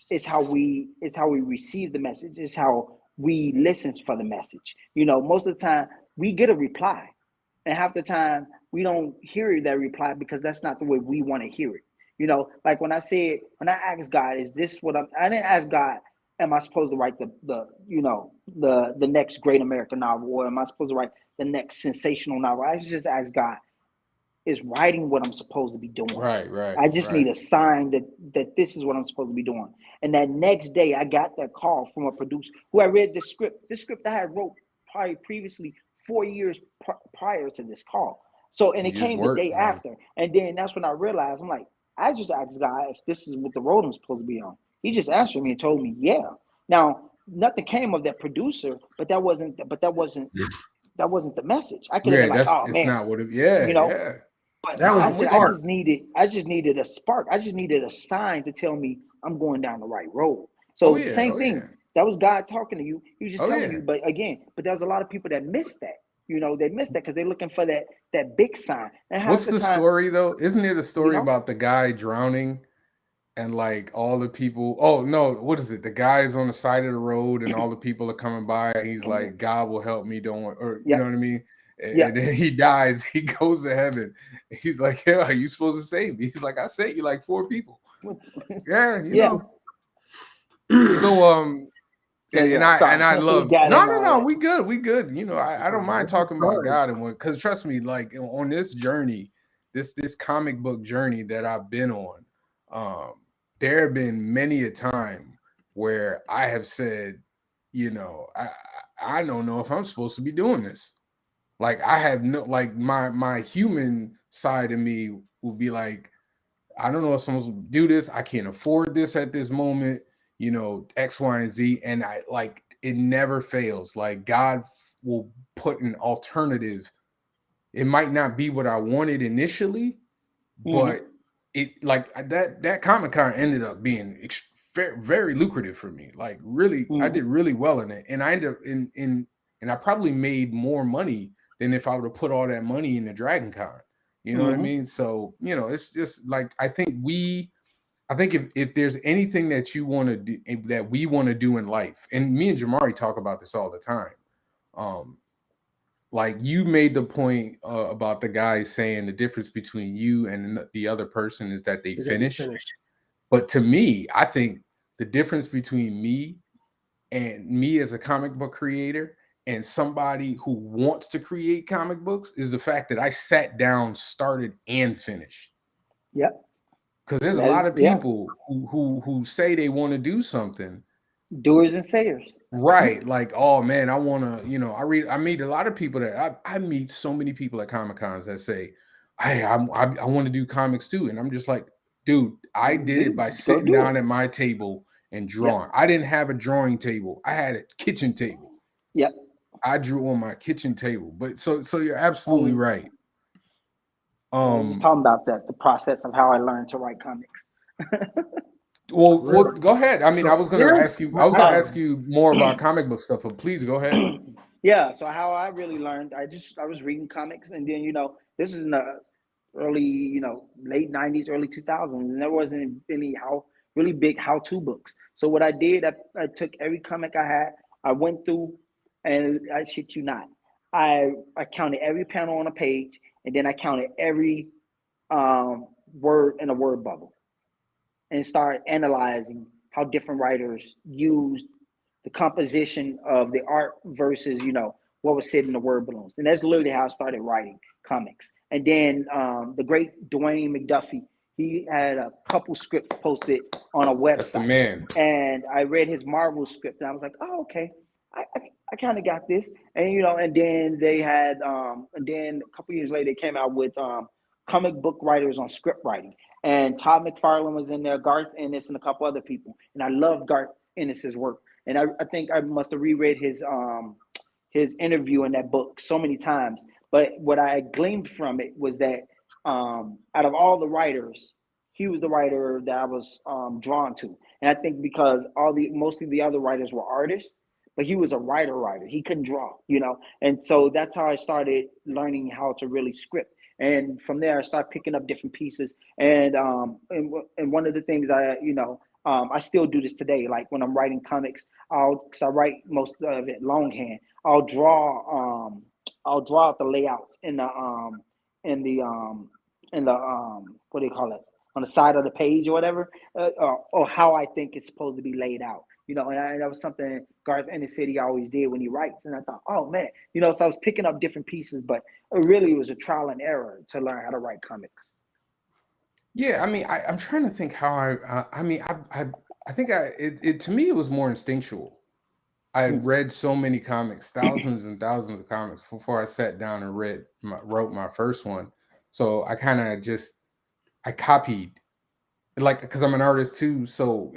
C: it's how we receive the message. It's how we listen for the message. Most of the time we get a reply, and half the time we don't hear that reply because that's not the way we want to hear it. Like when I asked God, is this what I didn't ask God, am I supposed to write the next great American novel, or am I supposed to write the next sensational novel? I just asked God, is writing what I'm supposed to be doing.
A: Right.
C: I just need a sign that this is what I'm supposed to be doing. And that next day I got that call from a producer who I read the script. This script I had wrote probably previously 4 years prior to this call. So, and it came the day after. And then that's when I realized, I'm like, I just asked God if this is what the road I'm supposed to be on. He just answered me and told me, yeah. Now, nothing came of that producer, but that wasn't the message. I could have been like, oh man,
A: not what it. Yeah.
C: But
B: That was
C: I just needed a spark. I just needed a sign to tell me I'm going down the right road.
A: Oh
C: So
A: yeah,
C: same thing. That was God talking to you. He was just telling you. But again, there's a lot of people that miss that. They miss that because they're looking for that big sign. And half
A: What's
C: the
A: the
C: time,
A: story though? Isn't there the story about the guy drowning and like all the people? Oh no, what is it? The guy's on the side of the road and all the people are coming by and he's like, God will help me, don't worry. Or you know what I mean? And then he dies, he goes to heaven. He's like, yeah, are you supposed to save me? He's like, I saved you like 4 people. Yeah, you know. So and I love no, we good. You know, I don't mind talking about God and what, because trust me, like on this journey, this comic book journey that I've been on, there have been many a time where I have said, you know, I don't know if I'm supposed to be doing this. Like I have no, like my human side of me will be like, I don't know if someone's supposed to do this. I can't afford this at this moment, you know, X, Y, and Z. And I like it never fails. Like God will put an alternative. It might not be what I wanted initially, but it like that Comic-Con ended up being very lucrative for me. Like really, I did really well in it. And I ended up and I probably made more money than if I would have put all that money in the Dragon Con. You know what I mean? So, you know, it's just like I think if there's anything that you want to do that we want to do in life, and me and Jamari talk about this all the time. Like you made the point about the guy saying the difference between you and the other person is that they finish. But to me, I think the difference between me as a comic book creator and somebody who wants to create comic books is the fact that I sat down, started, and finished.
C: Yep.
A: Because there's a lot of people who say they want to do something.
C: Doers and sayers.
A: Right. Like, oh man, I want to, you know, I meet a lot of people that I meet so many people at Comic Cons that say, hey, I want to do comics too. And I'm just like, dude, I did it by sitting down at my table and drawing. I didn't have a drawing table. I had a kitchen table.
C: Yep.
A: I drew on my kitchen table. But so you're absolutely right.
C: Just talking about the process of how I learned to write comics.
A: well, go ahead. I mean, I was going to ask you more about comic book stuff, but please go ahead.
C: Yeah. So how I really learned, I was reading comics, and then this is in the early, late 90s, early 2000s, and there wasn't any really big how-to books. So what I did, I took every comic I had, I went through, and I shit you not, I counted every panel on a page, and then I counted every word in a word bubble, and started analyzing how different writers used the composition of the art versus what was said in the word balloons. And that's literally how I started writing comics. And then the great Dwayne McDuffie, he had a couple scripts posted on a website.
A: That's the man.
C: And I read his Marvel script, and I was like, oh, okay, I kind of got this. And and then they had and then a couple years later they came out with comic book writers on script writing, and Todd McFarlane was in there, Garth Ennis, and a couple other people. And I loved Garth Ennis's work, and I think I must have reread his interview in that book so many times. But what I gleaned from it was that out of all the writers, he was the writer that I was drawn to. And I think because mostly the other writers were artists, but he was a writer. He couldn't draw, And so that's how I started learning how to really script. And from there, I started picking up different pieces. And one of the things I still do this today. Like when I'm writing comics, because I write most of it longhand, I'll draw out the layout in the what do you call it, on the side of the page or whatever, or how I think it's supposed to be laid out. And that was something Garth Ennis said he always did when he writes. And I thought, oh man, so I was picking up different pieces, but it really was a trial and error to learn how to write comics.
A: Yeah, I mean, I'm trying to think how I think to me it was more instinctual. I read so many comics, thousands and thousands of comics before I sat down and wrote my first one. So I kind of I copied, like, because I'm an artist too. So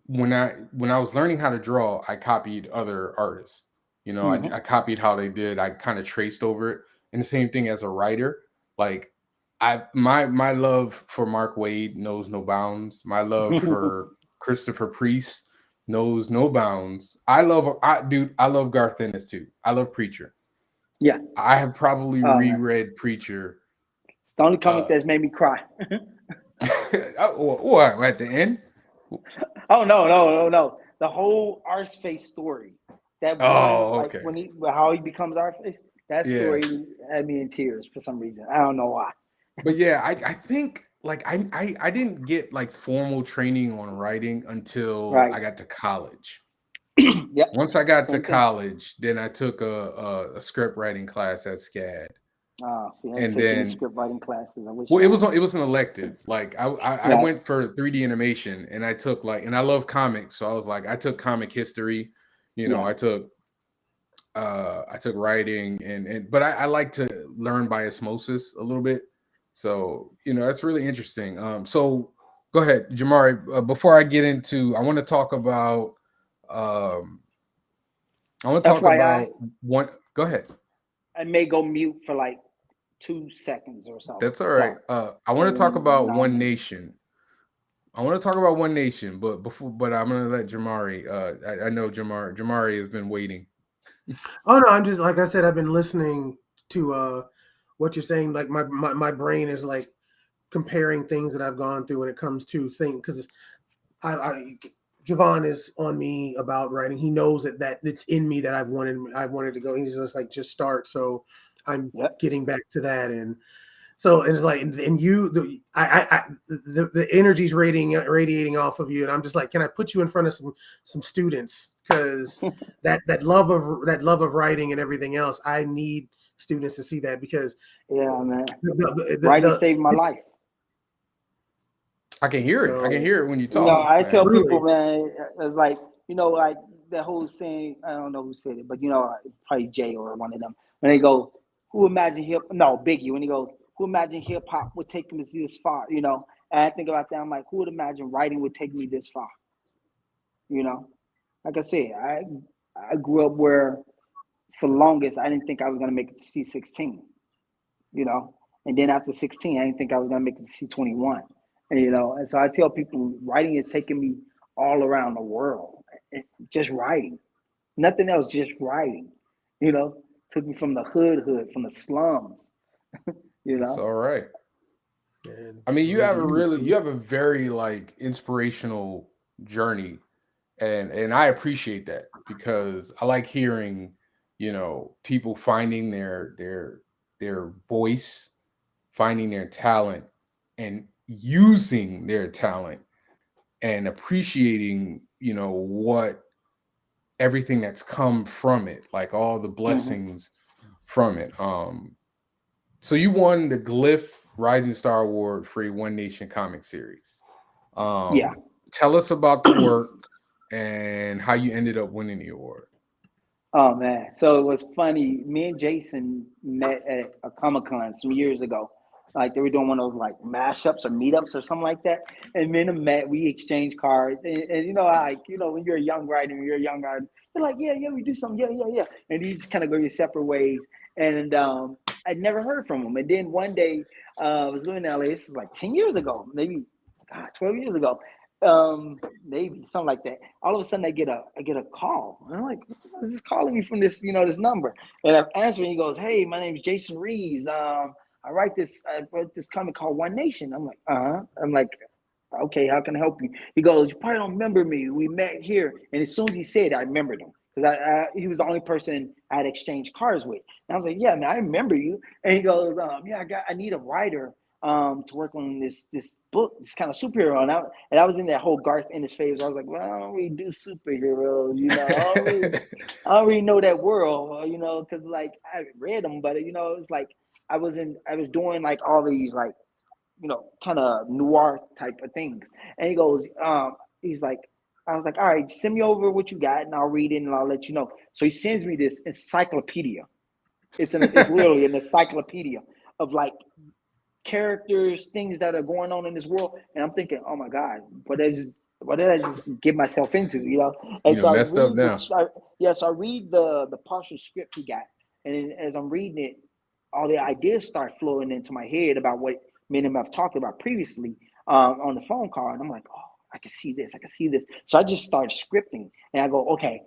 A: when I was learning how to draw, I copied other artists. I copied how they did. I kind of traced over it. And the same thing as a writer, like My love for Mark Wade knows no bounds. My love for Christopher Priest knows no bounds. I love Garth Ennis too. I love Preacher.
C: Yeah.
A: I have probably
C: Man.
A: reread Preacher.
C: It's the only comic that's made me cry.
A: What at the end?
C: Oh no. The whole Arseface story. That one, like
A: Okay.
C: how he becomes Arseface, that
A: Yeah.
C: story had me in tears for some reason. I don't know why.
A: But yeah, I think like I didn't get like formal training on writing until I got to college.
C: Yep.
A: Once I got to
C: Same thing.
A: college, then I took a script writing class at SCAD.
C: See, I
A: And
C: didn't take any
A: then
C: script writing classes. I wish.
A: well, it was an elective. Like I went for 3D animation, and I took and I love comics, so I was like, I took comic history. You know, I took writing, but I like to learn by osmosis a little bit. So that's really interesting. So go ahead, Jamari. Before I get into, I want to talk about. I want to talk about one. Go ahead.
C: I may go mute for like 2 seconds or so.
A: That's all right. I want to talk about One Nation. I want to talk about One Nation, but I'm gonna let Jamari. I know Jamari has been waiting.
B: Oh no, I'm just like I said. I've been listening to what you're saying. Like my brain is like comparing things that I've gone through when it comes to things because Javon is on me about writing. He knows that it's in me that I've wanted to go. He's just like, just start. So I'm getting back to that. And so it's like, and you, the energy's radiating off of you. And I'm just like, can I put you in front of some students? Because that love of writing and everything else, I need students to see that because
C: man, writing saved my life.
A: I can hear it. I can hear it when you talk.
C: I tell people, man, it's like, like that whole saying, I don't know who said it, but probably Jay or one of them. When they go, who imagined Biggie, when he goes, who imagined hip hop would take me this far, and I think about that, I'm like, who would imagine writing would take me this far? Like I said, I grew up where for the longest I didn't think I was gonna make it to C16, and then after 16, I didn't think I was gonna make it to C21. And so I tell people writing is taking me all around the world. Just writing. Nothing else, just writing. Took me from the hood, from the slums.
A: That's all right. I mean, you have a very like inspirational journey. And I appreciate that because I like hearing, people finding their voice, finding their talent, and using their talent and appreciating what everything that's come from it, like all the blessings from it. So you won the Glyph Rising Star Award for a One Nation comic series. Tell us about the work and how you ended up winning the award.
C: Oh man, so it was funny. Me and Jason met at a Comic-Con some years ago. Like they were doing one of those like mashups or meetups or something like that. And me and him met, we exchanged cards. And when you're a young writer, you're like, yeah, we do something, yeah. And you just kind of go your separate ways. And I'd never heard from him. And then one day, I was living in LA, this was like 10 years ago, maybe 12 years ago. Maybe something like that. All of a sudden I get a call. And I'm like, who's this calling me from this, this number? And I'm answering, he goes, hey, my name is Jason Reeves. I wrote this comic called One Nation. I'm like, I'm like, okay, how can I help you? He goes, you probably don't remember me. We met here. And as soon as he said it, I remembered him. Because he was the only person I had exchanged cards with. And I was like, yeah, man, I remember you. And he goes, I need a writer to work on this book, this kind of superhero. And I was in that whole Garth Ennis phase. I was like, well, I don't really do superheroes, I don't really know that world, because like I read them, but it's like I was doing like all these like, kind of noir type of things. And he goes, he's like, I was like, all right, send me over what you got and I'll read it and I'll let you know. So he sends me this encyclopedia. It's literally an encyclopedia of like characters, things that are going on in this world. And I'm thinking, oh my God, what did I just get myself into, And so
A: messed up now.
C: So I read the partial script he got. And as I'm reading it, all the ideas start flowing into my head about what me and him have talked about previously on the phone call. And I'm like, oh, I can see this. I can see this. So I just started scripting and I go, okay,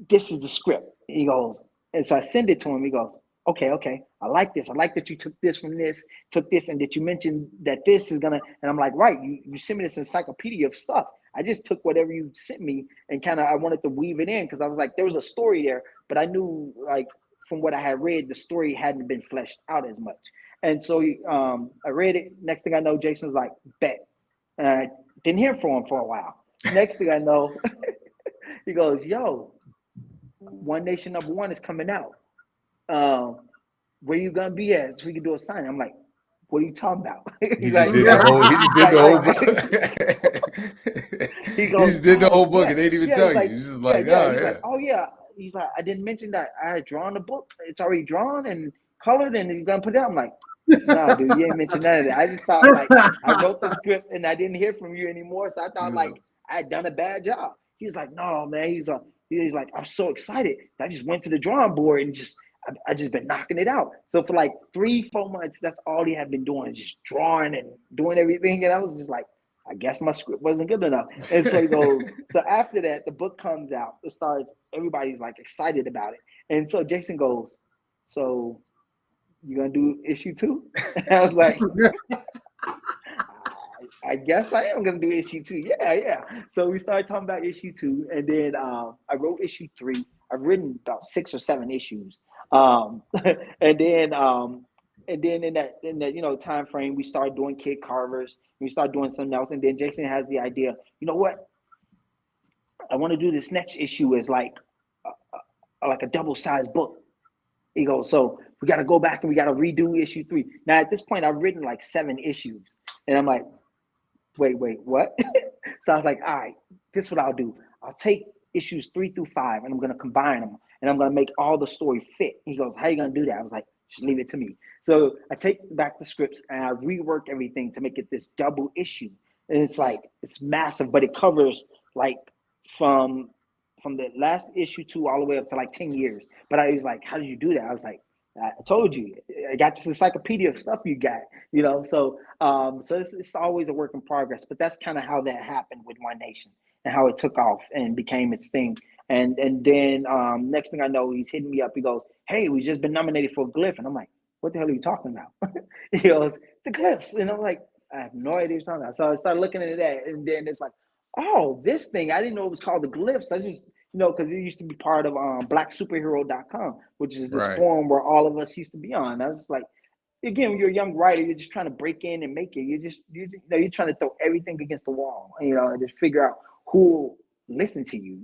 C: this is the script. He goes, and so I send it to him. He goes, okay. I like this. I like that you took this from this, took this, and that you mentioned that this is gonna. And I'm like, right, you sent me this encyclopedia of stuff. I just took whatever you sent me and kind of I wanted to weave it in because I was like, there was a story there, but I knew like from what I had read, the story hadn't been fleshed out as much. And so I read it. Next thing I know, Jason's like, bet. And I didn't hear from him for a while. Next thing I know, he goes, yo, One Nation #1 is coming out. Where you gonna be at? So we can do a sign. I'm like, what are you talking about?
A: He just did the whole book.
C: He goes,
A: he just did the whole book and they didn't even tell you.
C: Like,
A: He's just like, oh yeah.
C: Like, oh yeah. He's like, I didn't mention that I had drawn the book. It's already drawn and colored, and you're gonna put it out. I'm like, no, dude, you ain't mentioned none of that. I just thought like I wrote the script and I didn't hear from you anymore, so I thought like I had done a bad job. He's like, no, man. He's like, I'm so excited. I just went to the drawing board and I just been knocking it out. So for like 3-4 months, that's all he had been doing, just drawing and doing everything. And I was just like, I guess my script wasn't good enough. And so he goes, so after that, the book comes out. It starts, everybody's like excited about it. And so Jason goes, so you gonna do issue 2? And I was like, I guess I am gonna do issue 2. Yeah. So we started talking about issue 2, and then I wrote issue 3. I've written about 6 or 7 issues. And then in that time frame, we started doing kid carvers. We started doing something else, and then Jason has the idea. You know what? I want to do this next issue as like a double-sized book. He goes, so we got to go back and we got to redo issue 3. Now at this point, I've written like 7 issues, and I'm like, wait, what? So I was like, all right, this is what I'll do. I'll take issues 3 through 5, and I'm gonna combine them, and I'm gonna make all the story fit. He goes, how are you gonna do that? I was like, just leave it to me. So I take back the scripts and I rework everything to make it this double issue. And it's like, it's massive, but it covers like from the last issue 2 all the way up to like 10 years. But I was like, how did you do that? I was like, I told you, I got this encyclopedia of stuff you got, So it's always a work in progress. But that's kind of how that happened with One Nation and how it took off and became its thing. And then next thing I know, he's hitting me up. He goes, hey, we just been nominated for a glyph. And I'm like, what the hell are you talking about? He goes, the glyphs. And I'm like, I have no idea what you're talking about. So I started looking into that. And then it's like, oh, this thing, I didn't know it was called the glyphs. I just, because it used to be part of blacksuperhero.com, which is this forum where all of us used to be on. I was like, again, when you're a young writer, you're just trying to break in and make it. You're trying to throw everything against the wall, and just figure out who will listen to you,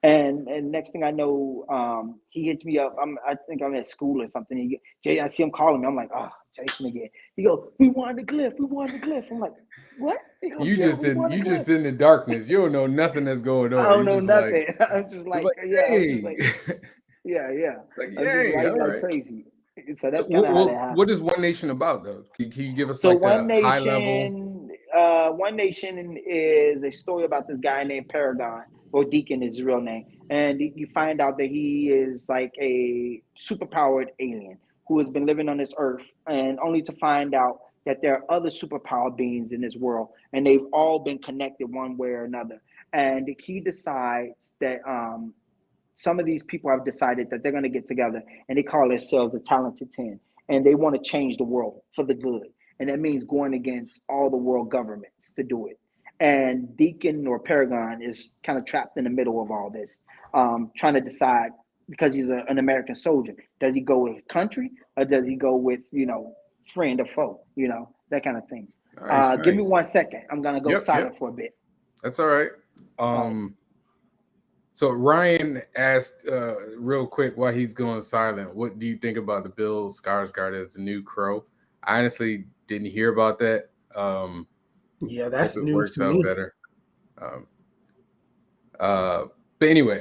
C: And next thing I know, he hits me up. I think I'm at school or something. I see him calling me. I'm like, oh, Jason again. He goes, we wanted the glyph. I'm like, what? He goes,
A: you just in the darkness. You don't know nothing that's going on.
C: I don't know nothing. I'm just like,
A: hey.
C: Yeah.
A: Like, yay, all right.
C: Crazy. So that's kind of how that happened.
A: What is One Nation about, though? Can you give us
C: high
A: level?
C: One Nation is a story about this guy named Paragon, or Deacon is his real name. And you find out that he is like a superpowered alien who has been living on this earth, and only to find out that there are other superpowered beings in this world, and they've all been connected one way or another. And he decides that some of these people have decided that they're going to get together, and they call themselves the Talented 10, and they want to change the world for the good. And that means going against all the world governments to do it. And Deacon or Paragon is kind of trapped in the middle of all this, trying to decide, because he's an American soldier, does he go with country or does he go with, friend or foe, that kind of thing. Nice. Give me 1 second. I'm going to go silent for a bit.
A: That's all right. So Ryan asked real quick while he's going silent, what do you think about the Bill Skarsgård as the new Crow? I honestly didn't hear about that.
B: Yeah, that's news
A: works
B: to
A: out
B: me.
A: Better. But anyway,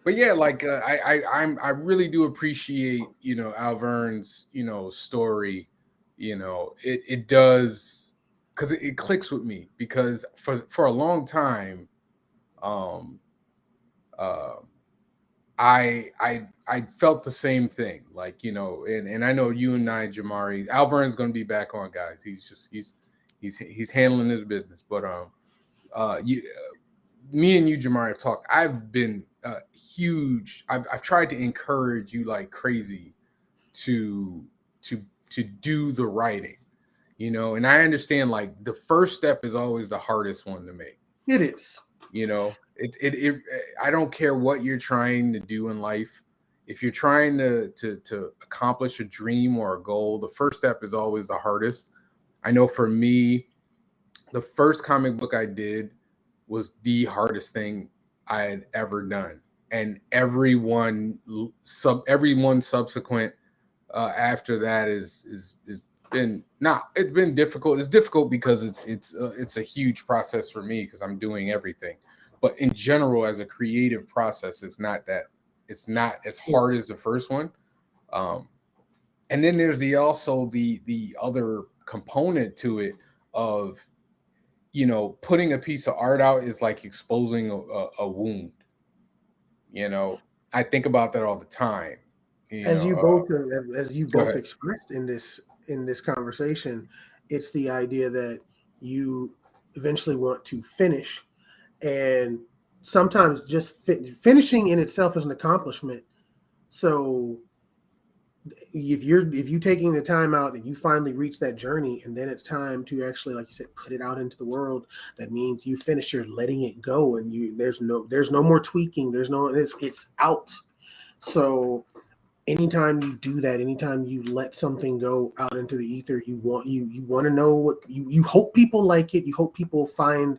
A: but yeah, like I really do appreciate Alverne's story. It does, because it clicks with me, because for a long time, I felt the same thing. Like, and I know you and I, Jamari, Alverne's going to be back on, guys. He's handling his business. But me and you, Jamari, have talked. I've been huge. I've tried to encourage you like crazy to do the writing, and I understand like the first step is always the hardest one to make.
B: It is.
A: It I don't care what you're trying to do in life. If you're trying to accomplish a dream or a goal, the first step is always the hardest. I know for me, the first comic book I did was the hardest thing I had ever done. And everyone subsequent after that is been it's been difficult. It's difficult because it's a huge process for me because I'm doing everything. But in general, as a creative process, it's not as hard as the first one. And then there's the other component to it of, putting a piece of art out is like exposing a wound. I think about that all the time.
B: As you both expressed in this conversation, it's the idea that you eventually want to finish, and sometimes just finishing in itself is an accomplishment. So if you taking the time out and you finally reach that journey, and then it's time to actually, like you said, put it out into the world, that means you finish, you're letting it go, and there's no more tweaking, it's out. So anytime you do that, anytime you let something go out into the ether, you want to know what you hope people like it, you hope people find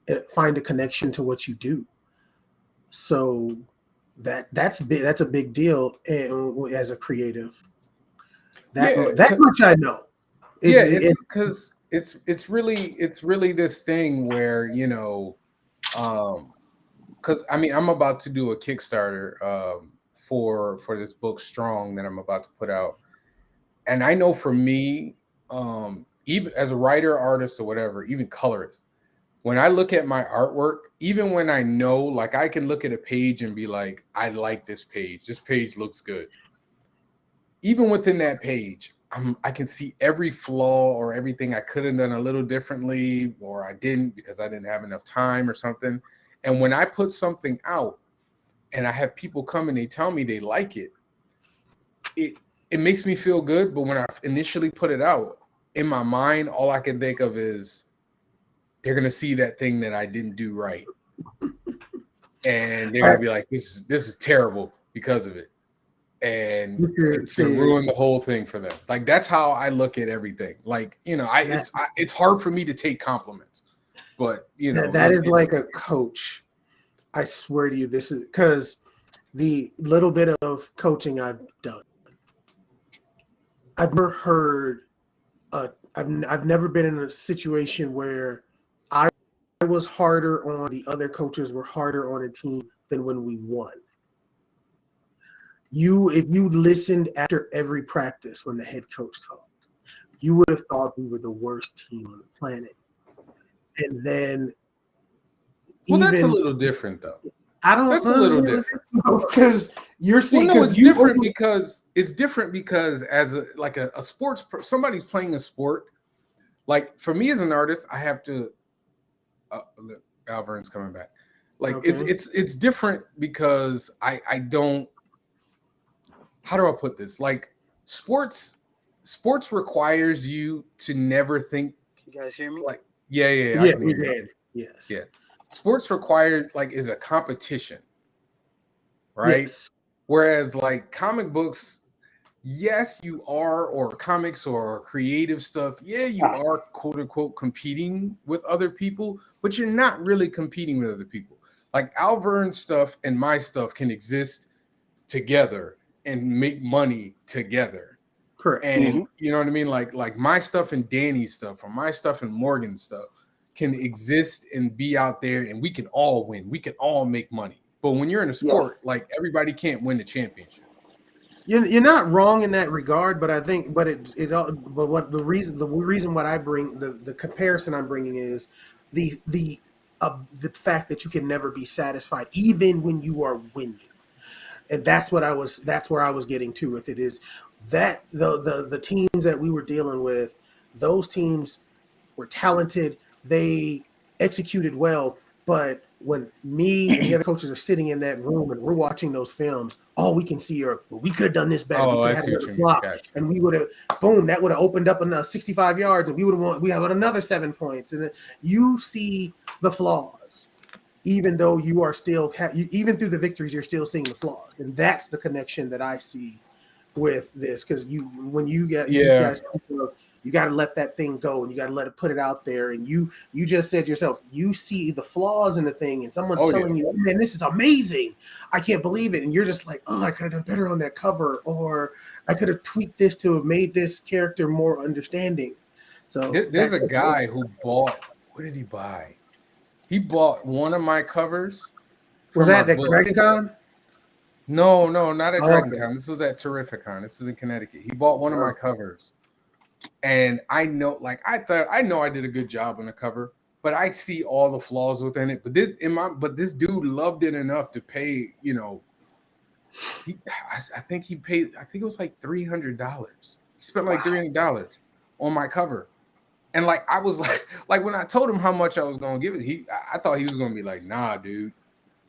B: a connection to what you do. So that's a big deal as a creative. That much I know.
A: It's because it's really this thing where because I'm about to do a Kickstarter for this book Strong that I'm about to put out, and I know for me, even as a writer, artist, or whatever, even colorist, when I look at my artwork, even when I know, like, I can look at a page and be like, I like this page. This page looks good. Even within that page, I can see every flaw or everything I could have done a little differently, or I didn't because I didn't have enough time or something. And when I put something out and I have people come and they tell me they like it, it makes me feel good. But when I initially put it out, in my mind, all I can think of is, they're gonna see that thing that I didn't do right, and they're gonna be like, "This is terrible because of it," and it's gonna ruin the whole thing for them. Like, that's how I look at everything. Like, it's hard for me to take compliments, but
B: that is like a coach. I swear to you, this is because the little bit of coaching I've done, I've never heard. I've never been in a situation where I was harder on, the other coaches were harder on a team than when we won. If you listened after every practice when the head coach talked, you would have thought we were the worst team on the planet. And then,
A: that's a little different, though.
B: That's a little different because you're seeing.
A: Well, no, it's different because as a sports, somebody's playing a sport. Like, for me as an artist, I have to. Alverne's coming back. Like, okay. It's different because I don't. How do I put this? Like, sports requires you to never think.
D: You guys hear me?
A: Like, yeah,
B: we did. Yes.
A: Yeah. Sports required is a competition, right?
B: Yes.
A: Whereas like comic books, yes, you are, or comics or creative stuff, yeah, you are quote unquote competing with other people, but you're not really competing with other people. Like, Alverne's stuff and my stuff can exist together and make money together.
B: Correct.
A: And you know what I mean? Like my stuff and Danny's stuff, or my stuff and Morgan's stuff, can exist and be out there, and we can all win. We can all make money. But when you're in a sport, like, everybody can't win the championship.
B: You're not wrong in that regard, but I think, but what the reason what I bring, the comparison I'm bringing is the fact that you can never be satisfied, even when you are winning. And that's where I was getting to with it, is that the teams that we were dealing with, those teams were talented, they executed well, but when me and the other coaches are sitting in that room and we're watching those films, all we can see are, well, we could have done this better. We could
A: I
B: have
A: see
B: had
A: what
B: a
A: you
B: block,
A: mean.
B: and we would have, boom, that would have opened up another 65 yards, and we have another 7 points. And you see the flaws, even though you are still, even through the victories, you're still seeing the flaws, and that's the connection that I see with this, because when you guys, you got to let that thing go, and you got to put it out there. And you just said yourself, you see the flaws in the thing, and someone's telling you, man, this is amazing, I can't believe it, and you're just like, oh, I could have done better on that cover, or I could have tweaked this to have made this character more understanding. So
A: there's a guy who bought, what did he buy? He bought one of my covers.
B: Was that at Dragon Con?
A: No, not at Dragon Con. This was at Terrificon. This was in Connecticut. He bought one of my covers. And I know, I know I did a good job on the cover, but I see all the flaws within it. But this dude loved it enough to pay, I think it was like $300. He spent like $300 on my cover. And I was like when I told him how much I was gonna give it, I thought he was gonna be like, nah, dude.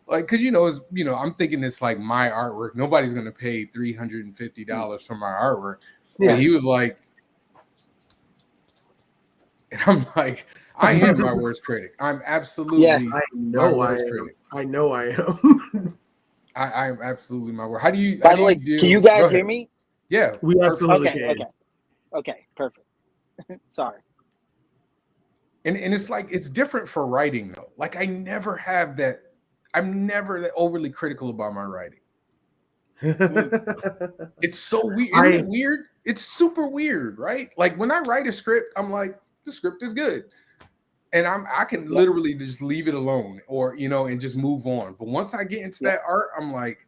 A: Because I'm thinking it's like my artwork. Nobody's gonna pay $350 for my artwork. Yeah. But he was like, and I'm like, I am my worst critic. I'm absolutely my worst critic.
B: I know I am.
A: I am absolutely my worst. How do you?
C: By the way, can you guys hear me?
A: Yeah,
B: we absolutely can.
C: Okay, perfect. Sorry.
A: And it's different for writing though. I never have that. I'm never that overly critical about my writing. It's so weird. Isn't it weird? It's super weird, right? When I write a script, I'm like, the script is good, and I can literally just leave it alone, or and just move on. But once I get into that art, I'm like,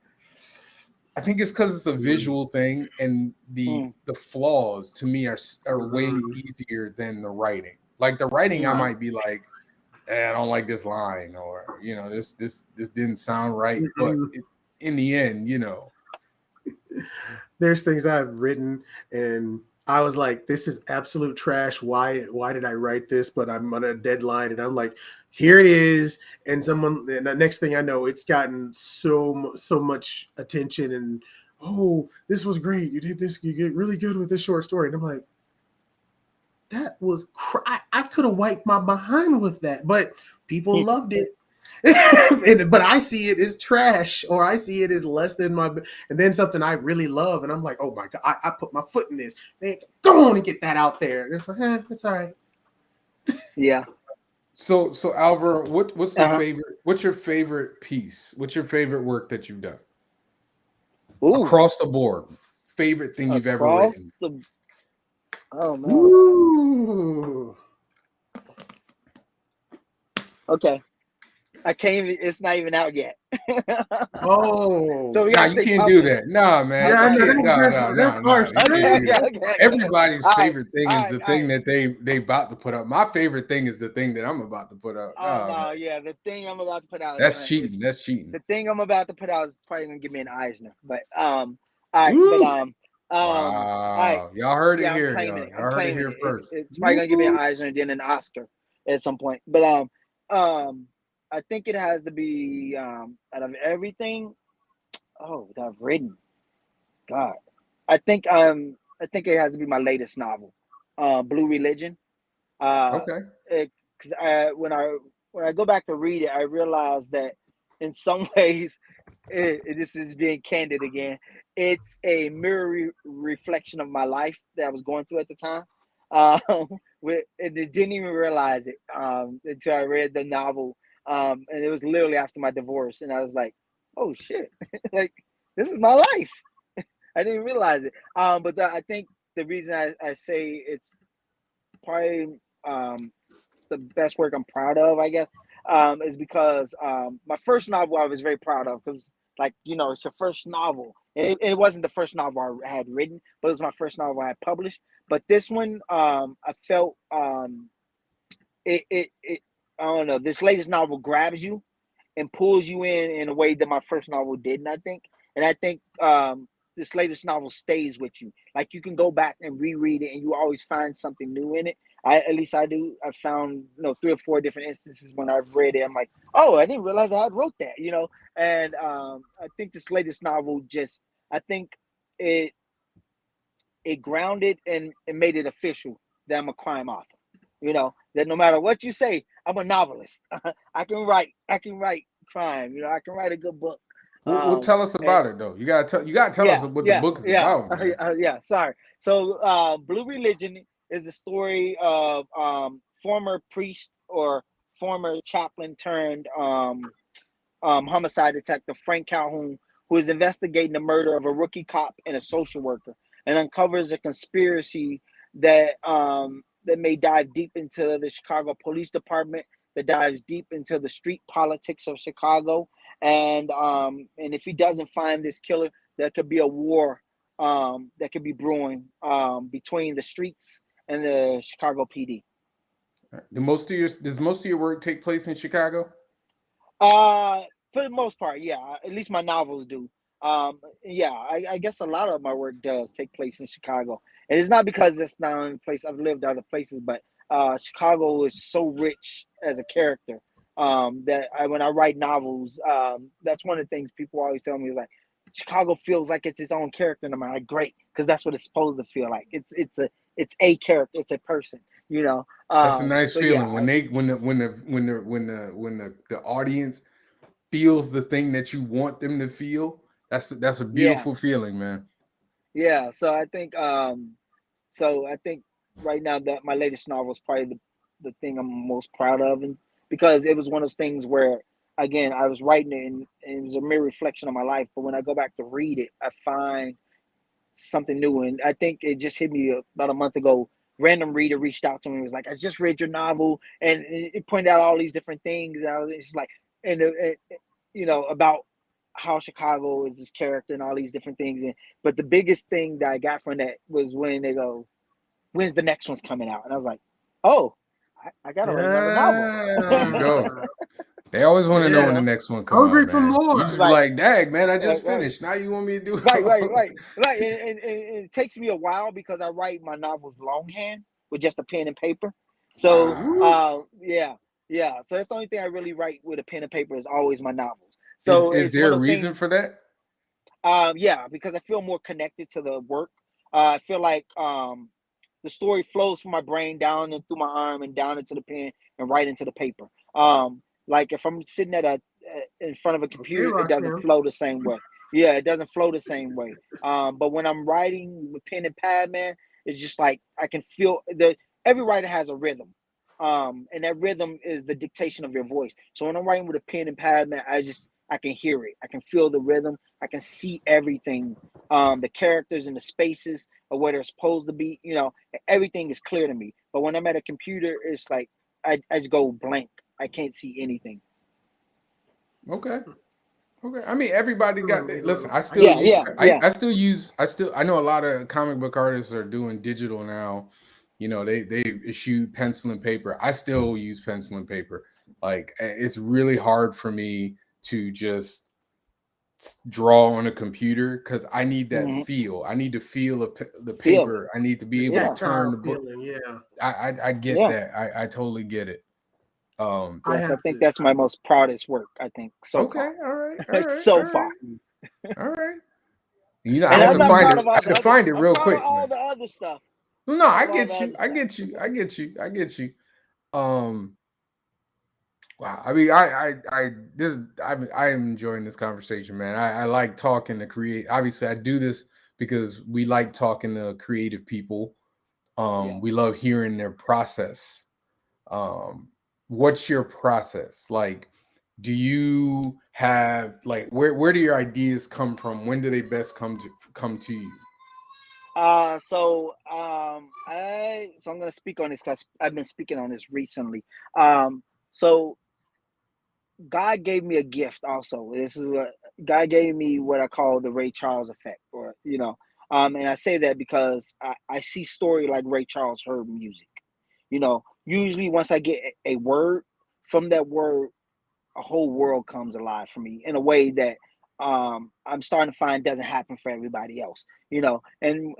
A: I think it's because it's a visual thing, and the flaws to me are way easier than the writing. The writing, I might be like, I don't like this line, or this didn't sound right. But in the end,
B: there's things I've written and I was like, this is absolute trash. Why did I write this? But I'm on a deadline, and I'm like, here it is. And the next thing I know, it's gotten so much attention, and oh, this was great. You did this. You get really good with this short story. And I'm like, that was I could have wiped my behind with that, but people loved it. But I see it as trash, or I see it as less than and then something I really love, and I'm like, oh my god, I put my foot in this. Man, go on and get that out there. And it's like, it's all right.
C: Yeah.
A: So Alverne, what's the favorite? What's your favorite piece? What's your favorite work that you've done? Ooh. Across the board, favorite thing you've ever written.
C: Oh man.
B: Ooh.
C: Okay. I can't even. It's not even out yet.
B: Oh,
C: so
A: you can't do that. Nah, man. Everybody's favorite thing is the thing that they about to put up. My favorite thing is the thing that I'm about to put up.
C: The thing I'm about to put out.
A: That's cheating. That's cheating.
C: The thing I'm about to put out is probably gonna give me an Eisner, but
A: wow. Y'all heard it here. Y'all heard it here first.
C: It's probably gonna give me an Eisner and then an Oscar at some point. But I think it has to be out of everything. Oh, that I've written. God, I think it has to be my latest novel, Blue Religion.
A: Okay.
C: Because when I go back to read it, I realize that in some ways, this is being candid again. It's a mirror reflection of my life that I was going through at the time. And I didn't even realize it until I read the novel. And it was literally after my divorce, and I was like, "Oh shit! This is my life." I didn't realize it. But I think the reason I say it's probably the best work I'm proud of, I guess, is because my first novel I was very proud of, because it's your first novel. It wasn't the first novel I had written, but it was my first novel I had published. But this one, I felt I don't know. This latest novel grabs you and pulls you in a way that my first novel didn't, I think. And I think this latest novel stays with you. Like you can go back and reread it, and you always find something new in it. At least I do. I found 3 or 4 different instances when I've read it. I'm like, oh, I didn't realize I had wrote that. And I think this latest novel I think it grounded and made it official that I'm a crime author. That no matter what you say, I'm a novelist. I can write crime. I can write a good book.
A: Well, tell us about it though. You gotta tell us what the book is about.
C: Yeah. Sorry. So, Blue Religion is the story of former priest or former chaplain turned homicide detective Frank Calhoun, who is investigating the murder of a rookie cop and a social worker, and uncovers a conspiracy that may dive deep into the Chicago Police Department, that dives deep into the street politics of Chicago, and if he doesn't find this killer, there could be a war that could be brewing between the streets and the Chicago PD.
A: Does most of your work take place in Chicago?
C: For the most part, yeah. At least my novels do. I guess a lot of my work does take place in Chicago, and it's not because it's not a place I've lived other places, but Chicago is so rich as a character that when I write novels, that's one of the things people always tell me is like, Chicago feels like it's its own character, and I'm like, great, because that's what it's supposed to feel like. It's a character, it's a person.
A: That's a nice feeling when the audience feels the thing that you want them to feel. That's a beautiful feeling, man.
C: Yeah. So I think right now that my latest novel is probably the thing I'm most proud of, and because it was one of those things where, again, I was writing it and it was a mere reflection of my life. But when I go back to read it, I find something new. And I think it just hit me about a month ago. Random reader reached out to me and was like, I just read your novel, and it pointed out all these different things. And I was just like, about how Chicago is this character and all these different things. But the biggest thing that I got from that was when they go, when's the next one's coming out? And I was like, oh, I got to write another novel.
A: There you go. They always want to know when the next one comes out.
B: For more.
A: You just be like, dang, man, I just finished. Now you want me to do
C: it? Right. And it takes me a while because I write my novels longhand with just a pen and paper. So, yeah. So that's the only thing I really write with a pen and paper is always my novels. So
A: is there a reason for that?
C: Yeah, because I feel more connected to the work. I feel like the story flows from my brain down and through my arm and down into the pen and right into the paper. Like if I'm sitting in front of a computer, it doesn't flow the same way. Yeah, it doesn't flow the same way. But when I'm writing with pen and pad, man, it's just like I can feel every writer has a rhythm. And that rhythm is the dictation of your voice. So when I'm writing with a pen and pad, man, I can hear it. I can feel the rhythm. I can see everything. The characters and the spaces of where they're supposed to be, everything is clear to me. But when I'm at a computer, it's like I just go blank. I can't see anything.
A: Okay. I mean, everybody got that. Listen, I know a lot of comic book artists are doing digital now. They issued pencil and paper. I still use pencil and paper. Like, it's really hard for me to just draw on a computer because I need that feel. I need to feel the paper. I need to be able to turn the book. I get that. I totally get it.
C: I think that's my most proudest work. I think so.
A: Okay,
C: far.
A: All right.
C: So far.
A: All right. I have to find it. I have to find it real quick.
C: All the other stuff.
A: No, I get you. Wow. I mean, I am enjoying this conversation, man. I like talking to create. Obviously, I do this because we like talking to creative people. We love hearing their process. What's your process? Like, do you have where do your ideas come from? When do they best come to you?
C: So I'm gonna speak on this because I've been speaking on this recently. So God gave me a gift also. This is what God gave me, what I call the Ray Charles effect, and I say that because I see story like Ray Charles heard music. Usually once I get a word, from that word, a whole world comes alive for me in a way that I'm starting to find doesn't happen for everybody else, and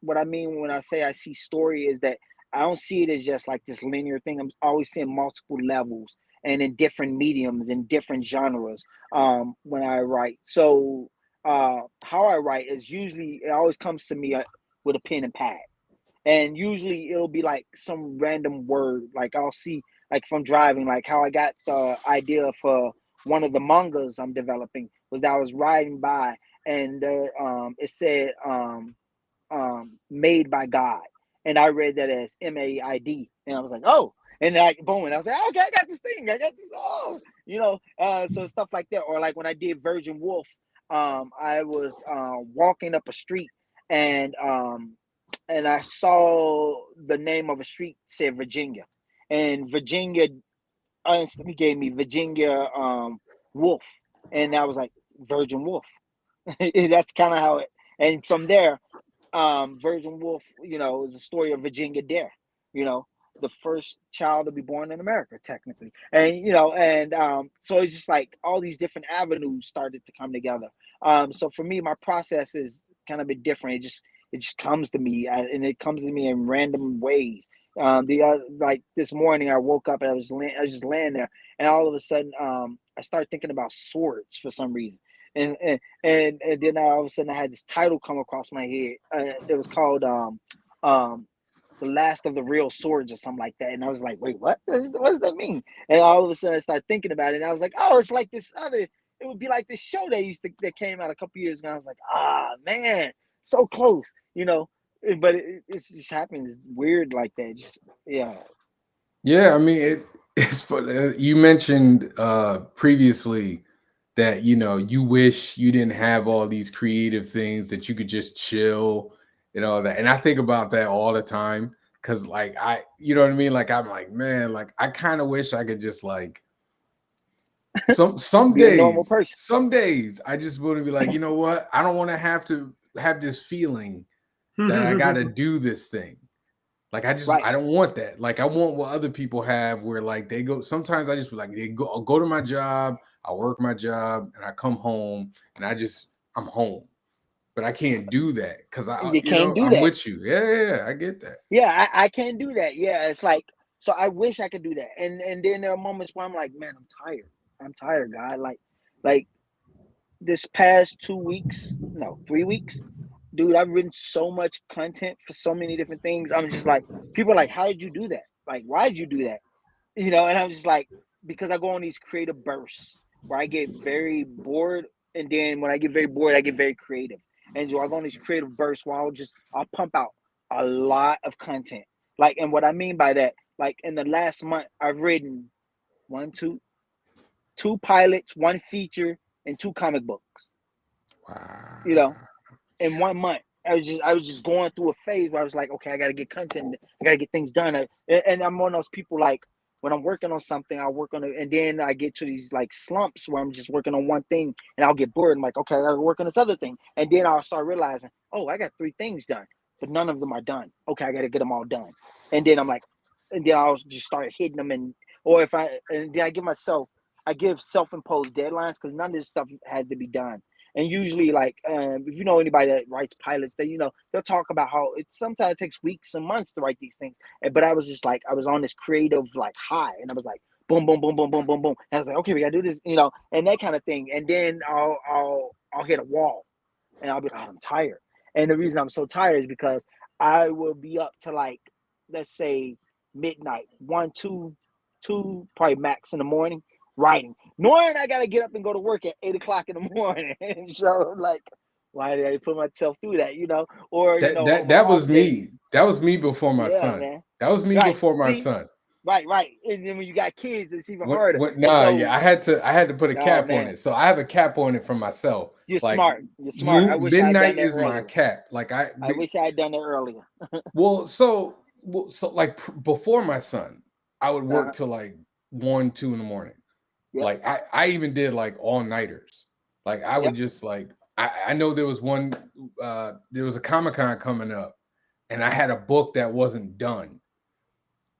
C: what I mean when I say I see story is that I don't see it as just like this linear thing. I'm always seeing multiple levels and in different mediums and different genres when I write. So how I write is usually it always comes to me with a pen and pad, and usually it'll be like some random word. Like I'll see, like from driving, like how I got the idea for one of the mangas I'm developing was that I was riding by and it said made by God, and I read that as MAID, and I was like, oh, and like boom, and I was like, okay, I got this thing, I got this, oh, so stuff like that, or like when I did Virgin Wolf, I was walking up a street and I saw the name of a street said Virginia, and Virginia instantly gave me Virginia Wolf, and I was like Virgin Wolf. That's kind of how it. And from there, Virgin Wolf, is the story of Virginia Dare, the first child to be born in America, technically, and so it's just like all these different avenues started to come together. So for me, my process is kind of a bit different. It just comes to me, and it comes to me in random ways. Like this morning, I woke up and I was just laying there, and all of a sudden, I started thinking about swords for some reason, and then all of a sudden, I had this title come across my head. It was called "The Last of the Real Swords" or something like that, and I was like, "Wait, what does that mean?" And all of a sudden, I started thinking about it, and I was like, "Oh, it's like this other." It would be like this show that came out a couple years ago. I was like, man, so close, but it just happens weird like that. Just yeah.
A: Yeah, I mean it's funny. You mentioned previously that you wish you didn't have all these creative things, that you could just chill and all that. And I think about that all the time because like you know what I mean? Like I'm like, man, like I kind of wish I could just like some
C: Be a normal
A: days,
C: person.
A: some days I just want to be like, you know what? I don't want to have this feeling that I got to do this thing. Like
C: Right.
A: I don't want that. Like I want what other people have, where like they go. Sometimes I just like I'll go to my job, I work my job, and I come home, and I'm home. But I can't do that because
C: You can't do
A: I'm
C: that.
A: with you. Yeah, I get that.
C: Yeah, I can't do that. Yeah, it's like so. I wish I could do that, and then there are moments where I'm like, man, I'm tired. I'm tired, God. Like this past 2 weeks, no, 3 weeks, dude. I've written so much content for so many different things. I'm just like, people are like, how did you do that? Like, why did you do that? And I'm just like, because I go on these creative bursts where I get very bored, and then when I get very bored, I get very creative. And so I go on these creative bursts where I'll pump out a lot of content. Like, and what I mean by that, like in the last month, I've written one, two pilots, one feature, and two comic books. You know,
A: Wow.
C: in 1 month. I was just going through a phase where I was like, okay, I gotta get content, I gotta get things done, and I'm one of those people like when I'm working on something, I work on it, and then I get to these like slumps where I'm just working on one thing, and I'll get bored. I'm like, okay, I gotta work on this other thing, and then I'll start realizing, oh, I got 3 things done, but none of them are done. Okay, I gotta get them all done, and then I'm like, and then I'll just start hitting them, and then I give self-imposed deadlines because none of this stuff had to be done. And usually, like, if you know anybody that writes pilots, then they'll talk about how it sometimes takes weeks and months to write these things. But I was just like, I was on this creative like high, and I was like, boom, boom, boom, boom, boom, boom, boom. And I was like, okay, we gotta do this, and that kind of thing. And then I'll hit a wall, and I'll be like, I'm tired. And the reason I'm so tired is because I will be up to like, let's say midnight, 1, 2, probably max in the morning, writing, knowing I gotta get up and go to work at 8 o'clock in the morning. So I'm like, why did I put myself through that? Or on my
A: That
C: off
A: was me.
C: days.
A: That was me before my
C: Yeah,
A: son.
C: man.
A: That was me
C: Right.
A: before my
C: See,
A: son.
C: right. And then when you got kids, it's even harder. And
A: Nah, yeah,
C: so,
A: I had to put a
C: oh
A: cap on
C: man,
A: it. So I have a cap on it for myself.
C: you're
A: Like
C: smart. You're smart. I wish I had done
A: midnight
C: that
A: is my
C: earlier.
A: cap. Like
C: I wish I had done that earlier.
A: so like before my son, I would work
C: Uh-huh.
A: till like 1, 2 in the morning.
C: Yep.
A: Like I even did like all nighters. Like I would
C: Yep.
A: just like I know there was there was a Comic-Con coming up, and I had a book that wasn't done,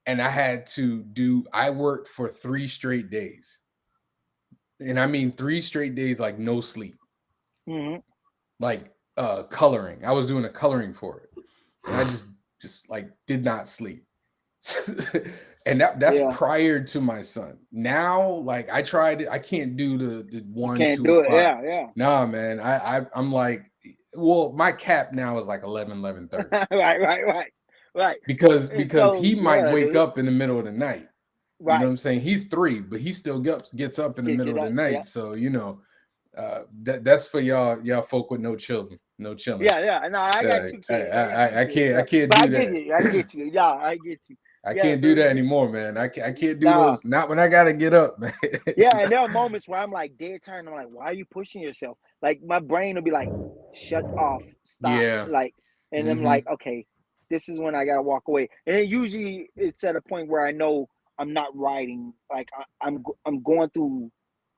A: and I worked for 3 straight days. and I mean 3 straight days, like no sleep,
C: Mm-hmm.
A: like coloring. I was doing a coloring for it, and I just like did not sleep. And that's
C: Yeah.
A: prior to my son. Now, like I tried it, I can't do the
C: You
A: 1,
C: can't
A: 2
C: do it.
A: o'clock.
C: Yeah, yeah.
A: Nah, man. I'm like, well, my cap now is like 11:30
C: right. And
A: because
C: so
A: he might
C: yeah,
A: wake
C: dude.
A: up in the middle of the night. You know what
C: Right.
A: I'm saying? He's 3, but he still gets up in the
C: Still
A: middle
C: get
A: of the
C: up. Yeah.
A: night. So that's for y'all folk with no children, no chilling.
C: Yeah. No, I got
A: Yeah,
C: 2 kids. I got two
A: I
C: kids.
A: can't I
C: Yeah.
A: can't
C: But I
A: do
C: get
A: that.
C: you. I get you. Yeah, I get you.
A: I
C: Yeah.
A: can't
C: So
A: do that
C: it's
A: anymore, man. I can't do
C: nah.
A: those. Not when I gotta get up, man.
C: Yeah, and there are moments where I'm like dead tired. I'm like, why are you pushing yourself? Like my brain will be like, shut off, stop.
A: Yeah.
C: Like, and I'm
A: Mm-hmm.
C: like, okay, this is when I gotta walk away. And then usually it's at a point where I know I'm not writing. Like I'm going through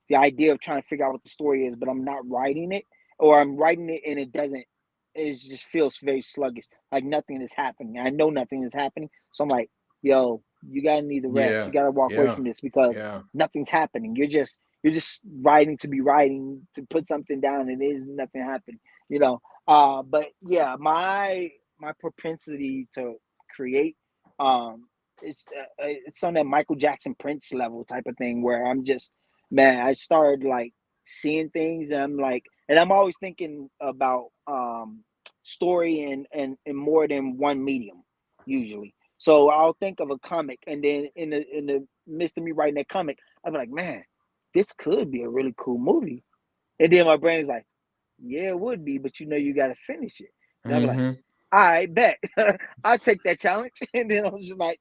C: the idea of trying to figure out what the story is, but I'm not writing it, or I'm writing it and it doesn't. It just feels very sluggish, like nothing is happening. I know nothing is happening, so I'm like, yo, you gotta need the rest. You
A: Yeah.
C: gotta walk away
A: Yeah.
C: from this because
A: Yeah.
C: nothing's happening. You're just writing to be writing to put something down, and there's nothing happening. You know. But yeah, my propensity to create, um, it's on that Michael Jackson Prince level type of thing where I'm just man, I started like seeing things and I'm like, and I'm always thinking about story and more than one medium usually. So I'll think of a comic and then in the midst of me writing that comic, I'll be like, man, this could be a really cool movie. And then my brain's like, yeah, it would be, but you gotta finish it. And I'll be like,
A: Mm-hmm.
C: I bet I'll take that challenge. And then I was just like,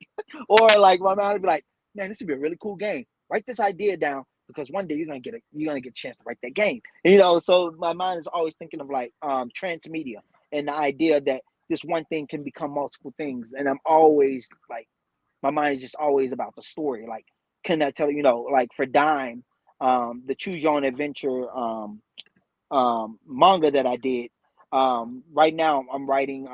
C: or like my mind would be like, man, this would be a really cool game. Write this idea down because one day you're gonna get a chance to write that game. And, so my mind is always thinking of like transmedia and the idea that this one thing can become multiple things. And I'm always like, my mind is just always about the story. Like, can I tell like for Dime, the Choose Your Own Adventure manga that I did. Right now, I'm writing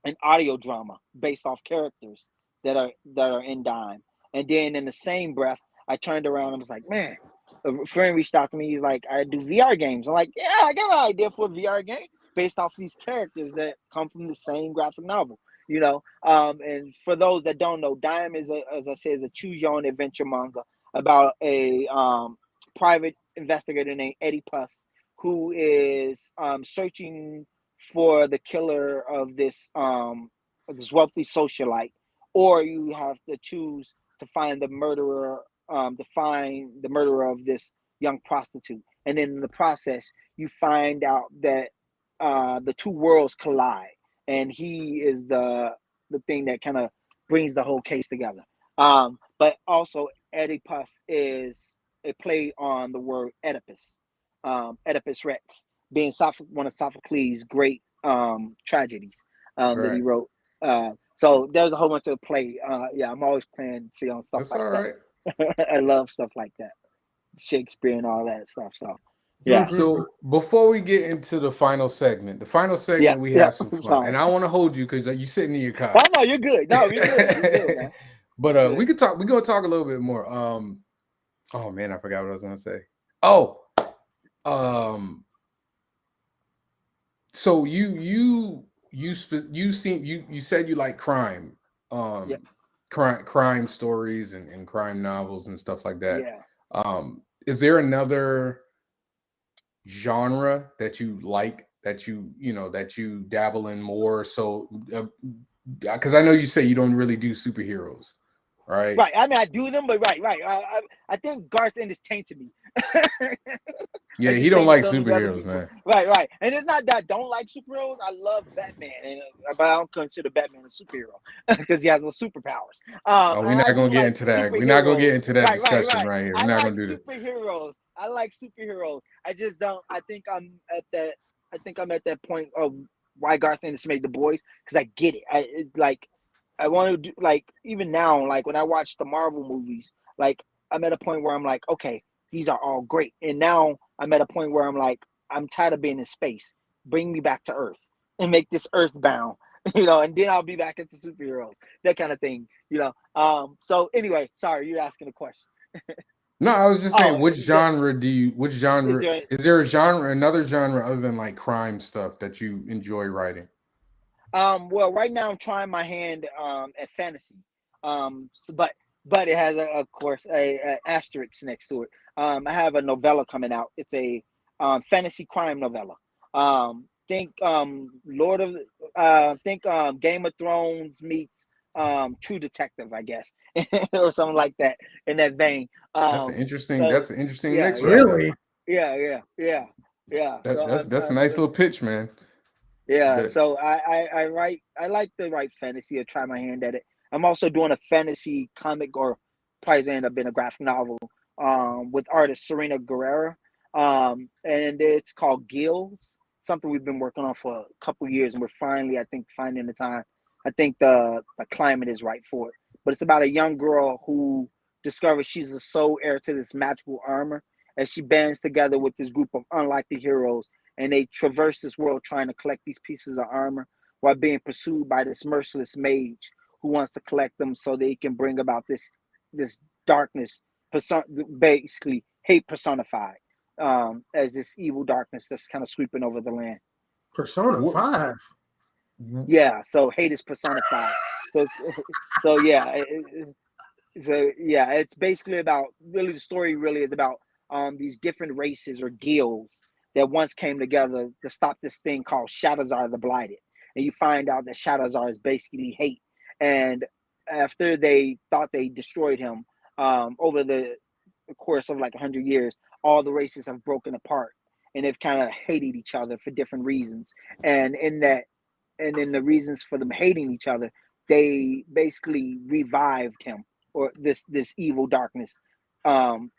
C: an audio drama based off characters that are in Dime. And then in the same breath, I turned around and was like, man, a friend reached out to me. He's like, I do VR games. I'm like, yeah, I got an idea for a VR game based off these characters that come from the same graphic novel. And for those that don't know, Dime as I said, is a choose your own adventure manga about a private investigator named Eddie Puss who is searching for the killer of this wealthy socialite, or you have to choose to find the murderer, to find the murderer of this young prostitute, and then in the process, you find out that the two worlds collide, and he is the thing that kind of brings the whole case together. But also, Oedipus is a play on the word Oedipus, Oedipus Rex, being one of Sophocles' great tragedies that he
A: Right.
C: wrote. So there's a whole bunch of play. Yeah, I'm always playing see on stuff
A: That's
C: like
A: all
C: that.
A: right.
C: I love stuff like that, Shakespeare and all that stuff. So yeah,
B: Mhm.
A: So before we get into the final segment,
C: yeah,
A: we
C: yeah.
A: have some fun,
C: Sorry.
A: and I want to hold you because you're sitting in your
C: Oh
A: car.
C: no, you're good. No, you're good. You're good, man.
A: But
C: You're
A: we
C: good.
A: could talk. We're gonna talk a little bit more. Oh man, I forgot what I was gonna say. Oh, um. So you said you like crime,
C: Yeah,
A: um, crime stories and crime novels and stuff like that.
C: yeah.
A: Is there another genre that you like that you dabble in more? So, because I know you say you don't really do superheroes, right?
C: Right. I mean, I do them, but right. I think Garth Ennis tainted me.
A: Yeah,
C: Like
A: he
C: he
A: don't
C: tainted
A: like
C: so many other
A: superheroes,
C: people.
A: man.
C: Right. And it's not that I don't like superheroes. I love Batman, but I don't consider Batman a superhero because he has no superpowers.
A: Oh, we're
C: I
A: not gonna
C: do
A: get
C: like
A: into that. We're not gonna get
C: superheroes.
A: into that discussion
C: Right.
A: right here. We're
C: I
A: not
C: like
A: gonna do that.
C: superheroes. I like superheroes. I just don't. I think I'm at that. I think I'm at that point of why Garth Ennis made The Boys because I get it. Like I want to do like even now, like when I watch the Marvel movies, like I'm at a point where I'm like, okay, these are all great. And now I'm at a point where I'm like, I'm tired of being in space. Bring me back to Earth and make this Earthbound, and then I'll be back into superheroes, that kind of thing. So anyway, sorry, you're asking a question.
A: No, I was just saying, which
C: Is
A: genre do you? Which genre
C: there,
A: is there? A genre, another genre other than like crime stuff that you enjoy writing?
C: well, right now I'm trying my hand at fantasy. But it has of course a asterisk next to it. I have a novella coming out. It's a fantasy crime novella. Think Lord of think Game of Thrones meets True Detective, I guess, or something like that in that vein.
A: That's an interesting.
C: So
A: That's an interesting
C: yeah,
A: mix right
C: yeah,
A: there.
B: Really?
C: yeah. So
A: That's a nice little pitch, man.
C: yeah,
A: That
C: so I write. I like to write fantasy or try my hand at it. I'm also doing a fantasy comic, or probably end up being a graphic novel, with artist Serena Guerrera, and it's called Gills. Something we've been working on for a couple years, and we're finally, I think, finding the time. I think the climate is right for it. But it's about a young girl who discovers she's the sole heir to this magical armor, and she bands together with this group of unlikely heroes, and they traverse this world trying to collect these pieces of armor while being pursued by this merciless mage who wants to collect them so they can bring about this darkness, basically hate personified, as this evil darkness that's kind of sweeping over the land.
B: Persona
A: what,
B: 5.
C: Yeah, so hate is personified. So so yeah, so yeah, it's basically about, really, the story really is about these different races or guilds that once came together to stop this thing called Shadowzar the Blighted. And you find out that Shadowzar is basically hate. And after they thought they destroyed him, over the course of like 100 years, all the races have broken apart and they've kind of hated each other for different reasons. And in the reasons for them hating each other, they basically revived him, or this evil darkness, and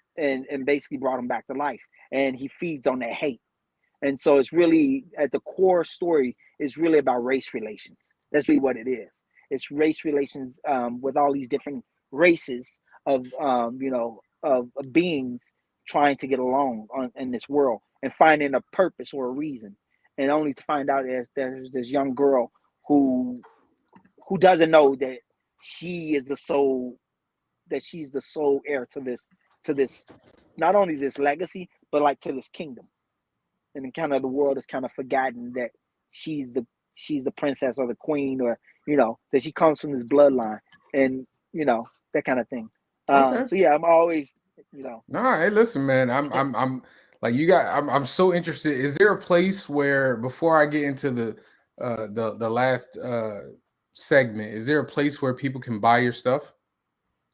C: basically brought him back to life. And he feeds on that hate. And so it's really, at the core story, is really about race relations. That's really what it is. It's race relations, with all these different races of of beings trying to get along in this world and finding a purpose or a reason. And only to find out there's this young girl who doesn't know that she is the sole she's the sole heir to this, not only this legacy, but like to this kingdom. And then kind of the world is kind of forgotten that she's the princess or the queen, or that she comes from this bloodline, and that kind of thing.
A: okay.
C: So yeah, I'm always
A: No, hey, listen, man. I'm like you got. I'm so interested. Is there a place where, before I get into the last segment, is there a place where people can buy your stuff?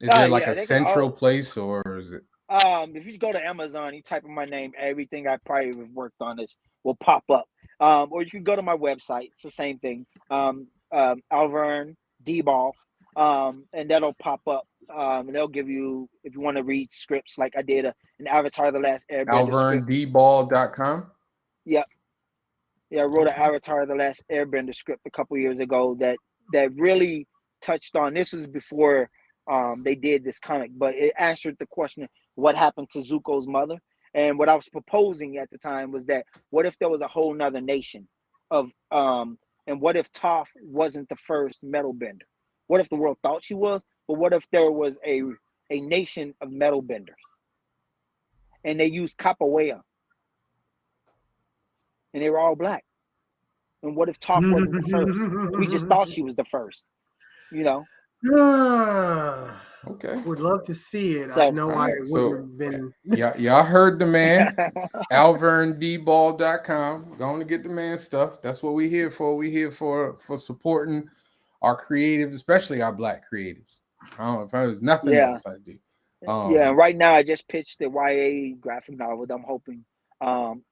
A: Is there like
C: yeah,
A: a
C: they can all.
A: central place, or is it?
C: If you go to Amazon, you type in my name, everything I probably have worked on this will pop up. Or you can go to my website. It's the same thing. Alverne Ball, and that'll pop up. And they'll give you, if you want to read scripts like I did, an Avatar: The Last Airbender script.
A: AlverneBall.com.
C: Yeah, yeah. I wrote an
A: Okay.
C: Avatar: The Last Airbender script a couple years ago that really touched on. This was before they did this comic, but it answered the question: what happened to Zuko's mother? And what I was proposing at the time was that, what if there was a whole nother nation of and what if Toph wasn't the first metal bender? What if the world thought she was? But what if there was a nation of metal benders and they used capoeira and they were all black? And what if Toph wasn't the first? We just thought she was the first, you know?
A: Okay.
B: Would love to see it. I
C: So
B: know
A: All
B: I
A: right.
B: wouldn't
A: So
B: have been.
A: y'all heard the man. AlverneBall.com. Going to get the man stuff. That's what we here for. We here for supporting our creatives, especially our black creatives. I don't know if there's nothing
C: yeah.
A: else I do.
C: Yeah, and right now I just pitched the YA graphic novel that I'm hoping.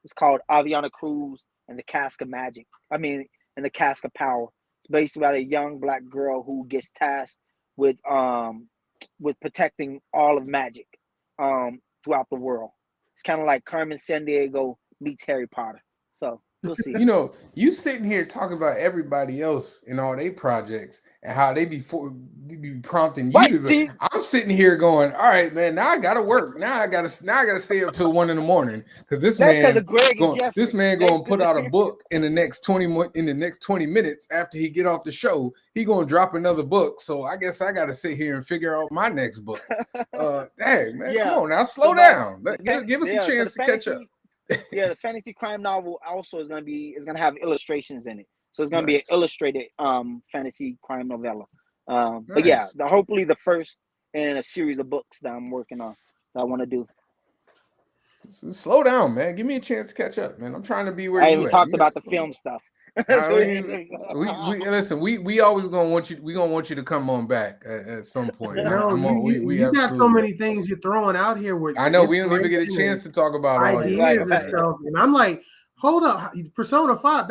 C: It's called Aviana Cruz and the Cask of Magic. I mean, and the Cask of Power. It's based about a young black girl who gets tasked with protecting all of magic throughout the world. It's kind of like Carmen Sandiego meets Harry Potter. So We'll see.
A: You know, you sitting here talking about everybody else and all their projects and how they be prompting you
C: Right,
A: to.
C: see?
A: I'm sitting here going, all right, man. Now I gotta work. Now I gotta stay up till 1 a.m. because this
C: That's because
A: man
C: of Greg and
A: going,
C: Jeffrey.
A: this man going to put out a book in the next 20 minutes after he get off the show. He going to drop another book. So I guess I got to sit here and figure out my next book. Dang, man, come on now, slow down. Give us a chance to catch up.
C: Yeah, the fantasy crime novel also is gonna have illustrations in it, so it's gonna be an illustrated fantasy crime novella. But yeah, hopefully the first in a series of books that I'm working on that I want to do.
A: Slow down, man. Give me a chance to catch up, man. I'm trying to be where
C: I
A: you
C: even
A: at.
C: talked about the film stuff.
A: Listen. We always gonna want you. We gonna want you to come on back at some point.
B: No, you got so many things you're throwing out here. With
A: I know we don't even get a chance to talk about
B: ideas and stuff, and I'm like, hold up, Persona 5.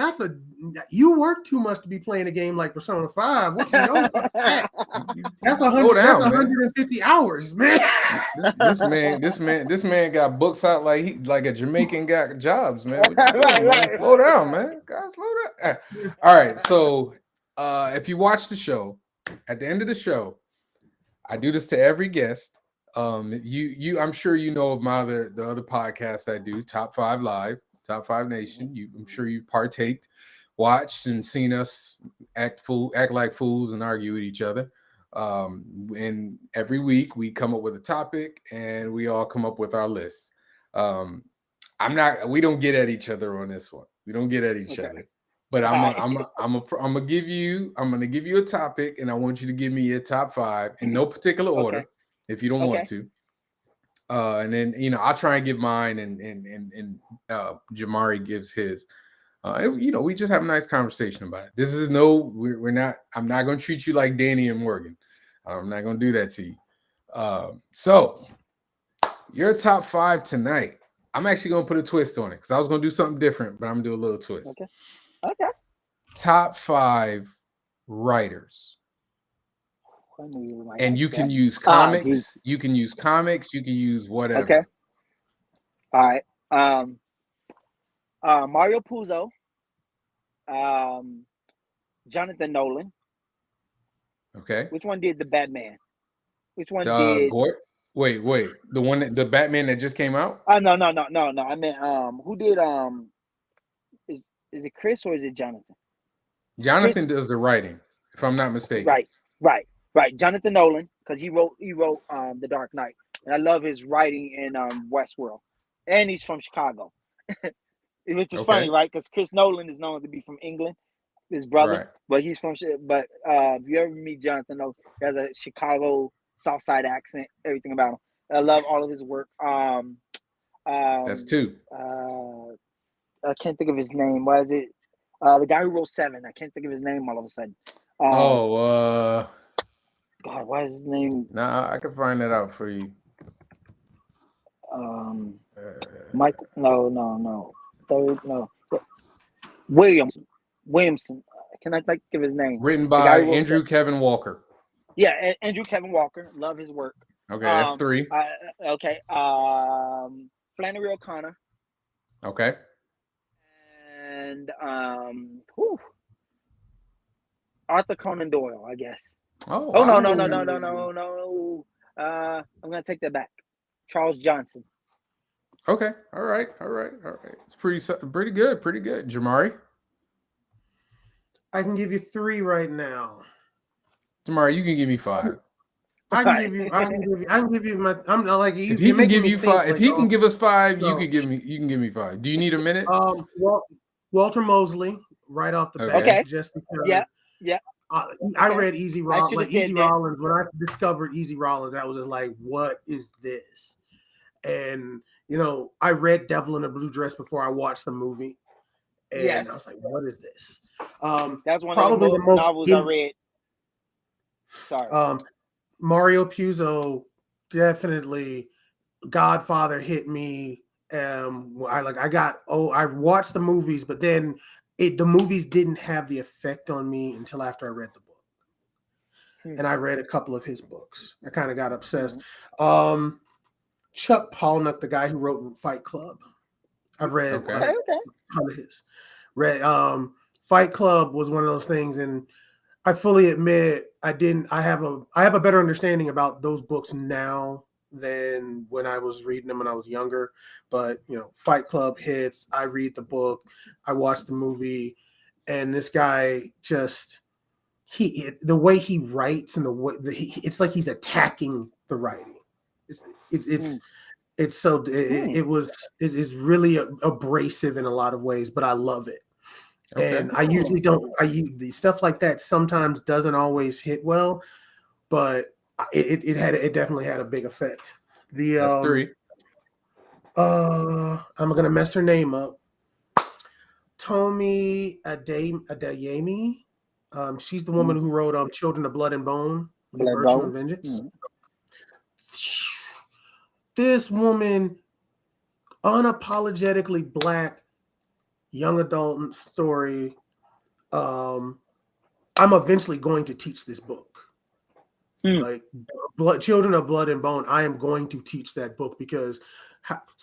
B: You work too much to be playing a game like Persona 5. What you know about that? That's 150 hours, man.
A: This man got books out like a Jamaican got jobs, man. Right. Slow down, man. God, slow down. All right, so if you watch the show, at the end of the show, I do this to every guest. I'm sure you know of the other podcasts I do, Top 5 Live, Top 5 Nation. I'm sure you've partaked, watched, and seen us act like fools and argue with each other. And every week we come up with a topic and we all come up with our lists. We don't get at each other on this one. We don't get at each other. But I'm gonna give you a topic, and I want you to give me your top 5 in no particular order, if you don't want to. And then I'll try and give mine, and Jamari gives his. We just have a nice conversation about it. This is we're not. I'm not gonna treat you like Danny and Morgan. I'm not gonna do that to you. So your top 5 tonight. I'm actually gonna put a twist on it because I was gonna do something different, but I'm gonna do a little twist.
C: Okay.
A: Top 5 writers. And you can use comics. You can use comics. You can use whatever.
C: Okay. All right. Mario Puzo. Jonathan Nolan.
A: Okay.
C: Which one did the Batman? Which one did?
A: Wait. The Batman that just came out?
C: No. I meant who did is it Chris or is it Jonathan?
A: Jonathan does the writing, if I'm not mistaken.
C: Right. Jonathan Nolan, because he wrote The Dark Knight, and I love his writing in Westworld, and he's from Chicago, which is funny, right? Because Chris Nolan is known to be from England, his brother, but he's from. But if you ever meet Jonathan Nolan, he has a Chicago South Side accent, everything about him. I love all of his work.
A: That's 2.
C: I can't think of his name. What is it? The guy who wrote 7. I can't think of his name all of a sudden. God, what is his name?
A: Nah, I can find that out for you.
C: Mike? No. Third, no. Williamson. Can I think of his name?
A: Written by Andrew Kevin Walker.
C: Yeah, Andrew Kevin Walker. Love his work.
A: Okay, that's 3.
C: Okay. Flannery O'Connor.
A: Okay.
C: And Arthur Conan Doyle, I guess.
A: No.
C: I'm gonna take that back. Charles Johnson.
A: Okay. All right. It's pretty good. Jamari?
B: I can give you 3 right now.
A: Jamari, you can give me 5.
B: I can give you my. I'm not like
A: if he can give you 5. If he can give us 5, you can give me 5. Do you need a minute?
B: Walter Mosley, right off the bat.
C: Okay.
B: Just because.
C: Yeah.
B: I read Easy Rollins. Easy Rollins. When I discovered Easy Rollins, I was just like, "What is this?" And I read Devil in a Blue Dress before I watched the movie, and I was like, "What is this?"
C: That's one of the most novels I read. Sorry.
B: Mario Puzo, definitely. Godfather hit me. I watched the movies, but then the movies didn't have the effect on me until after I read the book. And I read a couple of his books. I kind of got obsessed. Chuck Palahniuk, the guy who wrote Fight Club. I've read a ton of his. Read Fight Club was one of those things, and I fully admit I have a better understanding about those books now than when I was reading them when I was younger. But Fight Club hits. I read the book. I watch the movie, and this guy just the way he writes and the way it's like he's attacking the writing. It is really abrasive in a lot of ways, but I love it. Okay. And I usually don't. The stuff like that sometimes doesn't always hit well, but it definitely had a big effect.
A: That's 3.
B: I'm gonna mess her name up. Tomi Adeyemi. She's the woman who wrote Children of Blood and Bone, The Virtue and Vengeance. This woman, unapologetically Black, young adult story. I'm eventually going to teach this book. Like Children of Blood and Bone, I am going to teach that book because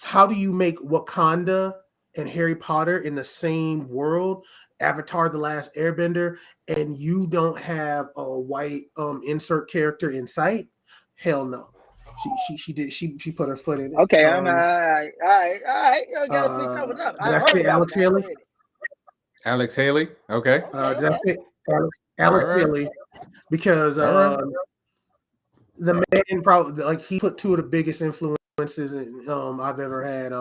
B: how do you make Wakanda and Harry Potter in the same world, Avatar: The Last Airbender, and you don't have a white insert character in sight? Hell no. She put her foot in it.
C: Okay, all right. I gotta pick that one up.
B: Did I say Alex Haley?
A: Alex Haley. Okay.
B: Did I say Alex Haley? Because the man probably he put 2 of the biggest influences I've ever had.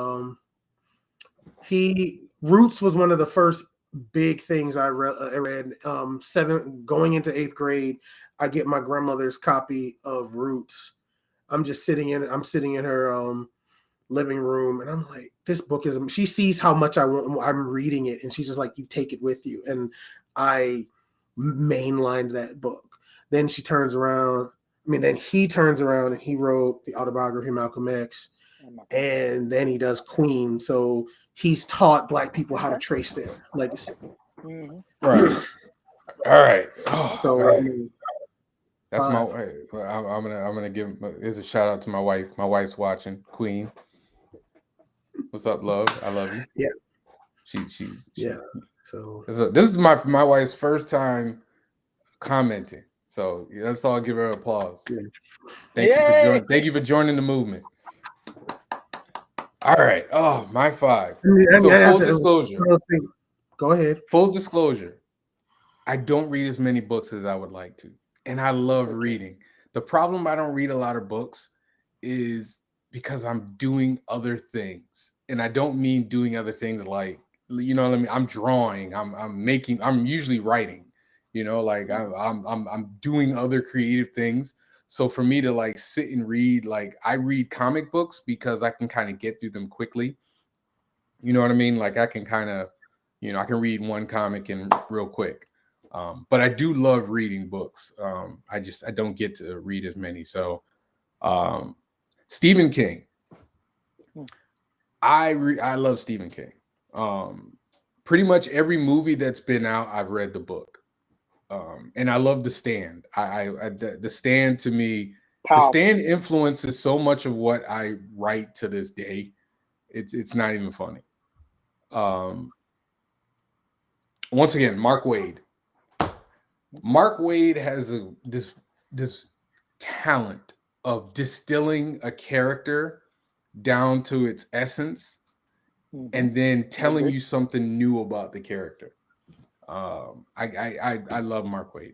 B: Roots was one of the first big things I read. Going into 8th grade, I get my grandmother's copy of Roots. I'm sitting in her living room, and I'm like, this book is. She sees how much I'm reading it, and she's just like, you take it with you. And I mainlined that book. Then he turns around and he wrote the autobiography of Malcolm X, and then he does Queen. So he's taught Black people how to trace their legacy.
A: Right. All right. Oh,
B: so.
A: That's my wife. I'm gonna give. Here's a shout out to my wife. My wife's watching. Queen. What's up, love? I love you.
B: Yeah.
A: She's
B: yeah. So
A: this is my wife's first time commenting. So let's all give her applause.
B: Yeah.
A: Thank you for joining the movement. All right. Oh, my 5. So full disclosure.
B: Go ahead.
A: Full disclosure. I don't read as many books as I would like to. And I love reading. The problem I don't read a lot of books is because I'm doing other things. And I don't mean doing other things like, what I mean? I'm drawing, I'm usually writing, like I'm doing other creative things. So for me to sit and read, I read comic books because I can kind of get through them quickly. You know what I mean? I can kind of, I can read one comic in real quick. But I do love reading books. I don't get to read as many. So, Stephen King. I love Stephen King. Pretty much every movie that's been out, I've read the book. And I love The Stand. The Stand to me, The Stand influences so much of what I write to this day. It's not even funny. Once again, Mark Waid. Mark Waid has this talent of distilling a character down to its essence and then telling you something new about the character. I love Mark Waid.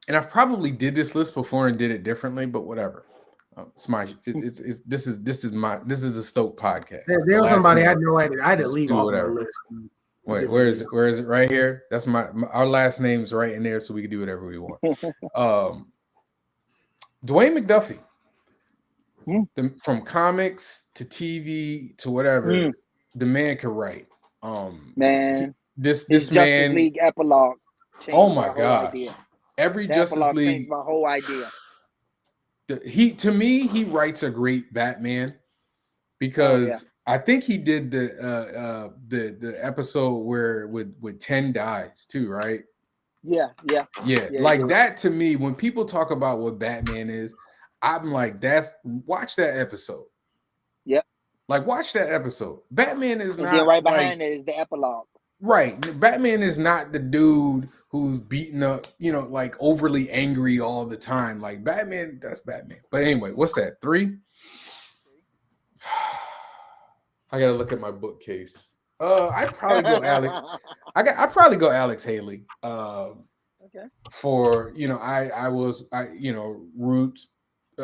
A: And I've probably did this list before and did it differently, but whatever. This is a Stoked podcast.
B: There was somebody I had no idea. I had to leave off the list.
A: Wait, where is it? Where is it? Right here. That's our last name's right in there, so we can do whatever we want. Dwayne McDuffie. From comics to TV to whatever, the man can write.
C: Man,
A: this
C: Justice
A: man
C: League epilogue.
A: Oh my gosh! Every
C: the
A: Justice League
C: changed my whole idea.
A: He writes a great Batman because I think he did the episode where with 10 dies too, right?
C: Yeah.
A: That to me, when people talk about what Batman is, I'm like, watch that episode.
C: Yep.
A: Watch that episode. Batman is not
C: right behind it is the epilogue.
A: Right. Batman is not the dude who's beaten up, like overly angry all the time. Like Batman, that's Batman. But anyway, what's that? 3? I gotta look at my bookcase. I'd probably go Alex. I'd probably go Alex Haley.
C: Okay.
A: For Roots.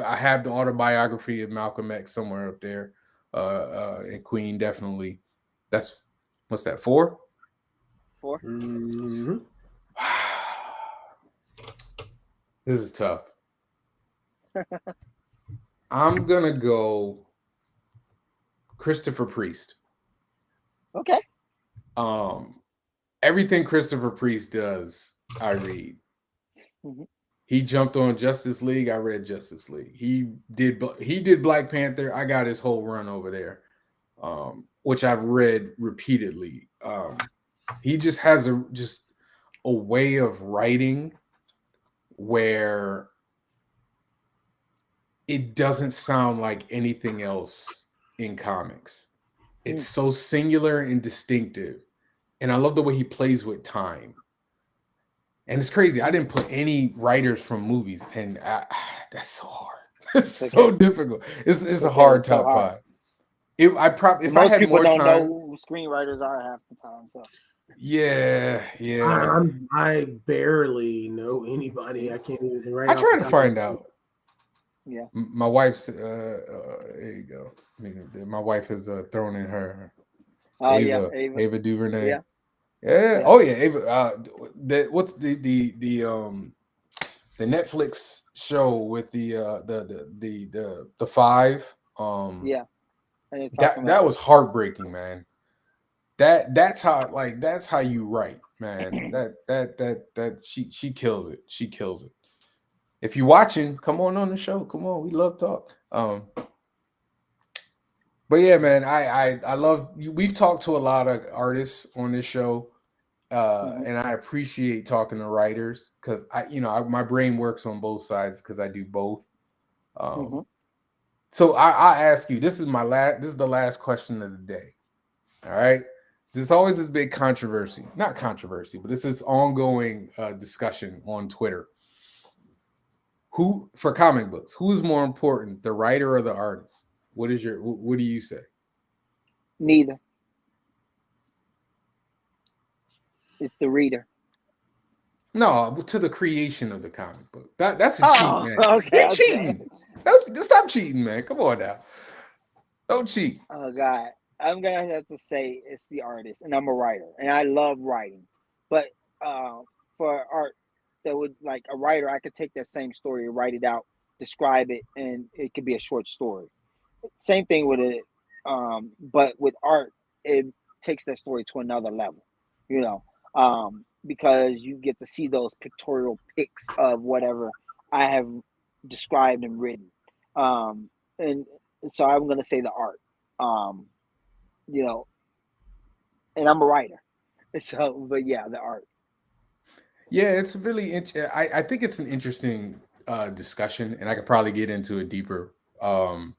A: I have the autobiography of Malcolm X somewhere up there. And Queen definitely. That's what's that 4?
C: 4.
B: Mm-hmm.
A: This is tough. I'm gonna go Christopher Priest.
C: Okay.
A: Everything Christopher Priest does, I read.
C: Mm-hmm.
A: He jumped on Justice League. I read Justice League. He did Black Panther. I got his whole run over there, which I've read repeatedly. He just has a way of writing where it doesn't sound like anything else in comics. It's so singular and distinctive. And I love the way he plays with time. And it's crazy. I didn't put any writers from movies, and that's so hard. It's so difficult. It's a hard top 5. If
C: most people don't know who screenwriters are half the time. So
A: yeah.
B: I barely know anybody. I can't even write.
A: I try to find out.
C: Yeah.
A: My wife's there you go. My wife has thrown in her Ava DuVernay.
C: Yeah.
A: Yeah. Oh yeah. Ava, what's the Netflix show with the 5?
C: Yeah.
A: That was heartbreaking, man. That's how you write, man. that she kills it. She kills it. If you're watching, come on the show. Come on, we love talk. But yeah, man, I love you. We've talked to a lot of artists on this show, and I appreciate talking to writers because my brain works on both sides because I do both. So I ask you, this is the last question of the day. All right. There's always this big controversy, not controversy, but it's this ongoing discussion on Twitter. Who, for comic books, who's more important, the writer or the artist? What do you say?
C: Neither. It's the reader.
A: No, to the creation of the comic book. That's a cheat, man.
C: Okay,
A: You're cheating. Don't stop cheating, man. Come on now. Don't cheat.
C: Oh God. I'm gonna have to say it's the artist, and I'm a writer, and I love writing. But for art, that would like a writer, I could take that same story, write it out, describe it, and it could be a short story. Same thing with it, but with art, it takes that story to another level, because you get to see those pictorial pics of whatever I have described and written, and so I'm gonna say the art. And I'm a writer. So, but yeah, the art.
A: Yeah, it's really I think it's an interesting discussion, and I could probably get into it deeper. And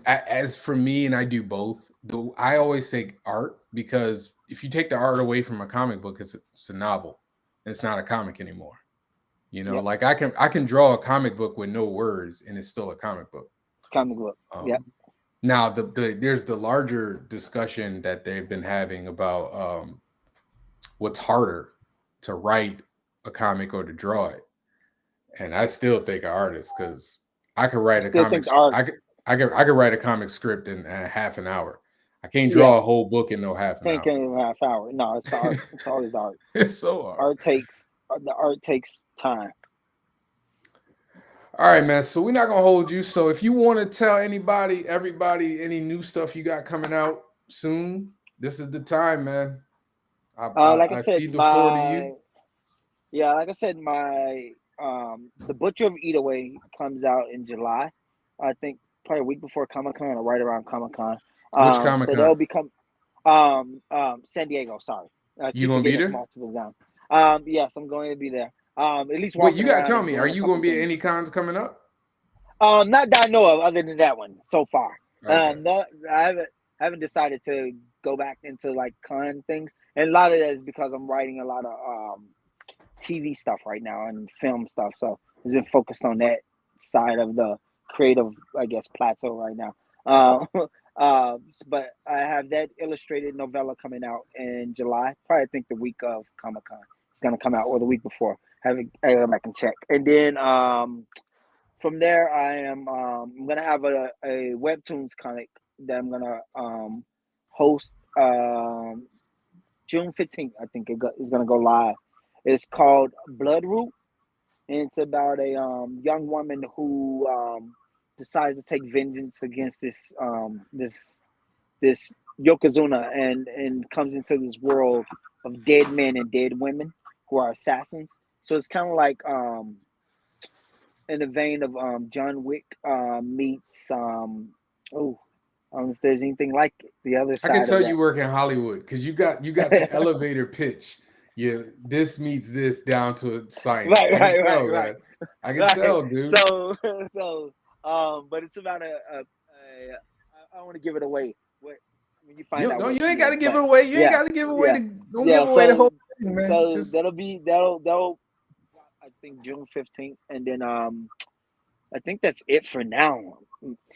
A: as for me, and I do both, though I always take art because if you take the art away from a comic book, it's a novel. It's not a comic anymore.
C: Yep.
A: Like I can draw a comic book with no words, and it's still a comic book.
C: Comic book. Yeah.
A: Now there's the larger discussion that they've been having about what's harder, to write a comic or to draw it. And I still think an artist, because I could write a comic. I could write a comic script in half an hour. I can't draw a whole book in no half an hour.
C: Can't in a half hour. No, it's art. It's always art.
A: It's so hard.
C: The art takes time.
A: All right, man. So we're not gonna hold you. So if you want to tell everybody, any new stuff you got coming out soon, this is the time, man.
C: Like I said,
A: see the floor to you.
C: Yeah, like I said, my The Butcher of Eataway comes out in July. I think probably a week before Comic-Con or right around Comic-Con.
A: Which Comic-Con?
C: So they'll become San Diego. Sorry,
A: you gonna be there?
C: Down. Yes, I'm going to be there. At least.
A: Wait, you gotta tell me, are you gonna be at any cons coming up?
C: Not that I know of, other than that one so far.
A: Okay.
C: No, I haven't decided to go back into like con things. And a lot of that is because I'm writing a lot of TV stuff right now and film stuff. So it's been focused on that side of the creative, I guess, plateau right now. But I have that illustrated novella coming out in July. Probably I think the week of Comic Con. It's gonna come out or the week before. I go back and check. And then from there, I'm gonna have a webtoons comic that I'm gonna host June 15th. I think it's gonna go live. It's called Bloodroot, and it's about a young woman who decides to take vengeance against this yokozuna and comes into this world of dead men and dead women who are assassins. So it's kind of like in the vein of John Wick meets I don't know if there's anything like it. The other side.
A: I can tell
C: of that.
A: you work in Hollywood because you got your elevator pitch. Yeah, this meets this down to a science.
C: Right.
A: I can tell, dude.
C: So, but it's about I don't want to give it away. When you find out,
A: you ain't got to give it away. You ain't got to give away. Don't give away the whole thing, man.
C: So that'll. I think June 15th, and then I think that's it for now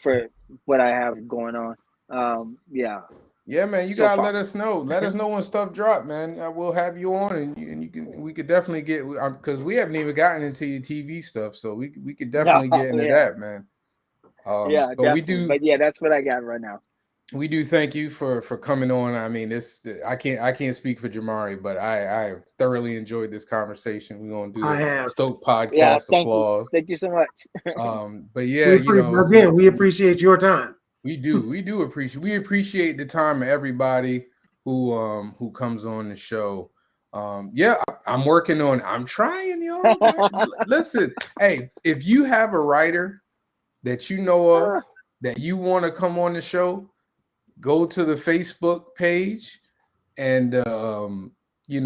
C: for what I have going on.
A: Yeah, man, you gotta let us know. Let us know when stuff drop, man. We'll have you on, and you can. We could definitely get because we haven't even gotten into your TV stuff, so we could definitely get into that, man.
C: But
A: definitely.
C: we do. But yeah, that's what I got right now.
A: We do thank you for coming on. I mean, I can't speak for Jamari, but I thoroughly enjoyed this conversation. We're gonna do the Stoked Podcast applause.
C: Thank you so much.
A: But yeah,
B: we appreciate your time.
A: We do appreciate the time of everybody who comes on the show. I'm working on. I'm trying, y'all. Listen, hey, if you have a writer that you know of that you want to come on the show, go to the Facebook page, and you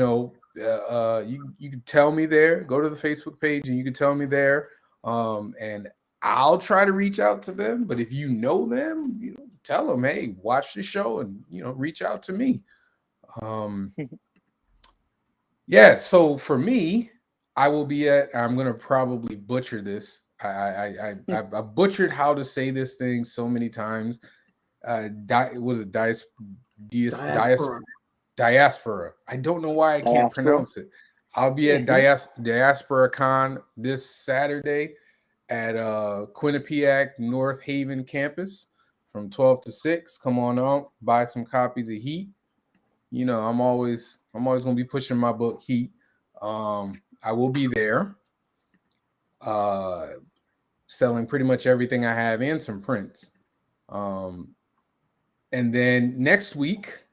A: can tell me there. Go to the Facebook page, and you can tell me there, and I'll try to reach out to them. But if you know them, tell them, hey, watch the show, and reach out to me. So for me, I will be I'm gonna probably butcher this. I butchered how to say this thing so many times. Diaspora. I don't know why I can't pronounce it. I'll be at Diaspora Con this Saturday at Quinnipiac North Haven campus from 12 to 6. Come on out, buy some copies of Heat. I'm always gonna be pushing my book Heat. I will be there selling pretty much everything I have and some prints. And then next week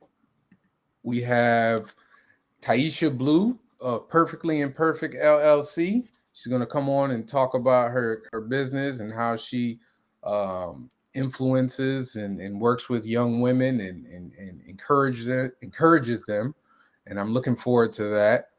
A: we have Taisha Blue of Perfectly Imperfect LLC. She's going to come on and talk about her business and how she influences and works with young women and encourages them. And I'm looking forward to that.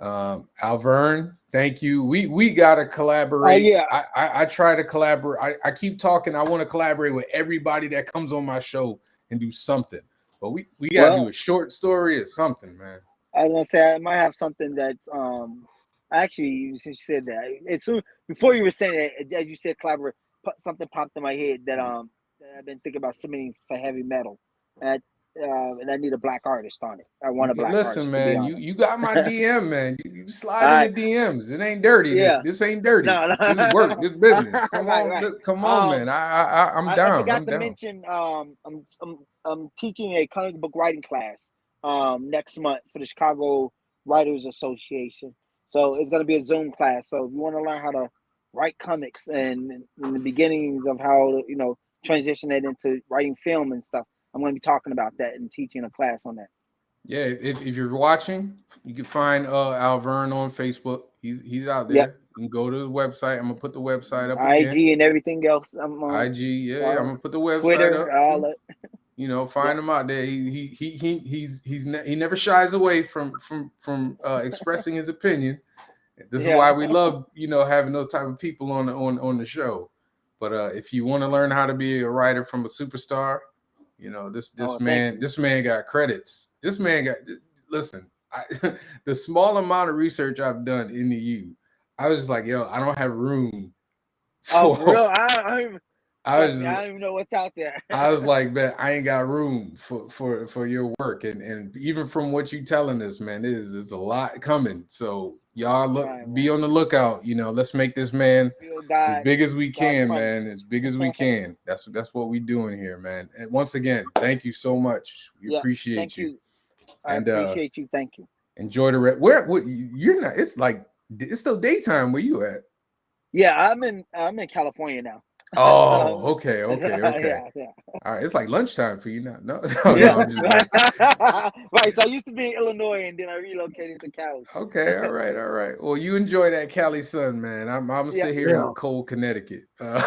A: Alverne, thank you. We got to collaborate. I try to collaborate. I keep talking. I want to collaborate with everybody that comes on my show and do something. But we got to do a short story or something, man.
C: I was going to say, I might have something that's actually, since you said that, as soon before you were saying it, as you said, collaborate, something popped in my head that that I've been thinking about submitting for heavy metal, and I need a black artist on it. I want a black artist.
A: Listen, man, you got my DM, man. You slide in the DMs. It ain't dirty.
C: Yeah.
A: This ain't dirty.
C: No.
A: This is work. This business. Come on, come on, man. I'm down.
C: I forgot to mention. I'm teaching a comic book writing class next month for the Chicago Writers Association. So it's going to be a Zoom class. So if you want to learn how to write comics and in the beginnings of how to, transition that into writing film and stuff, I'm going to be talking about that and teaching a class on that.
A: Yeah, if you're watching, you can find Alverne on Facebook. He's out there. Yep. You can go to his website. I'm gonna put the website up
C: IG
A: again.
C: And everything else. I'm on
A: IG, yeah. I'm gonna put the website
C: Twitter,
A: up.
C: all that.
A: Find him out there. He never shies away from expressing his opinion. This is why we love having those type of people on the show. But if you want to learn how to be a writer from a superstar, this man got credits. This man got. listen, the small amount of research I've done into you, I was just like, yo, I don't have room
C: Oh,
A: for.
C: for real? I
A: I
C: don't even know what's out there.
A: I was like, man, I ain't got room for your work, and even from what you telling us, man, there's a lot coming. So y'all be on the lookout. Let's make this man as big as we can, man, as big as we can. That's what we doing here, man. And once again, thank you so much. We appreciate you.
C: I appreciate you. Thank you.
A: Enjoy the what you're not. It's still daytime. Where you at?
C: Yeah, I'm in California now.
A: Oh, okay.
C: Yeah.
A: All right, it's like lunchtime for you now. No,
C: Yeah.
A: I'm just
C: Right. So I used to be in Illinois, and then I relocated to Cali.
A: okay. All right. Well, you enjoy that Cali sun, man. I'm gonna sit here in cold Connecticut. Have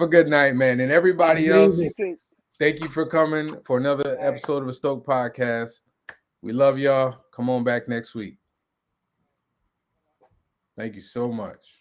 A: a good night, man, and everybody else. Thank you for coming for another episode of a Stoked Podcast. We love y'all. Come on back next week. Thank you so much.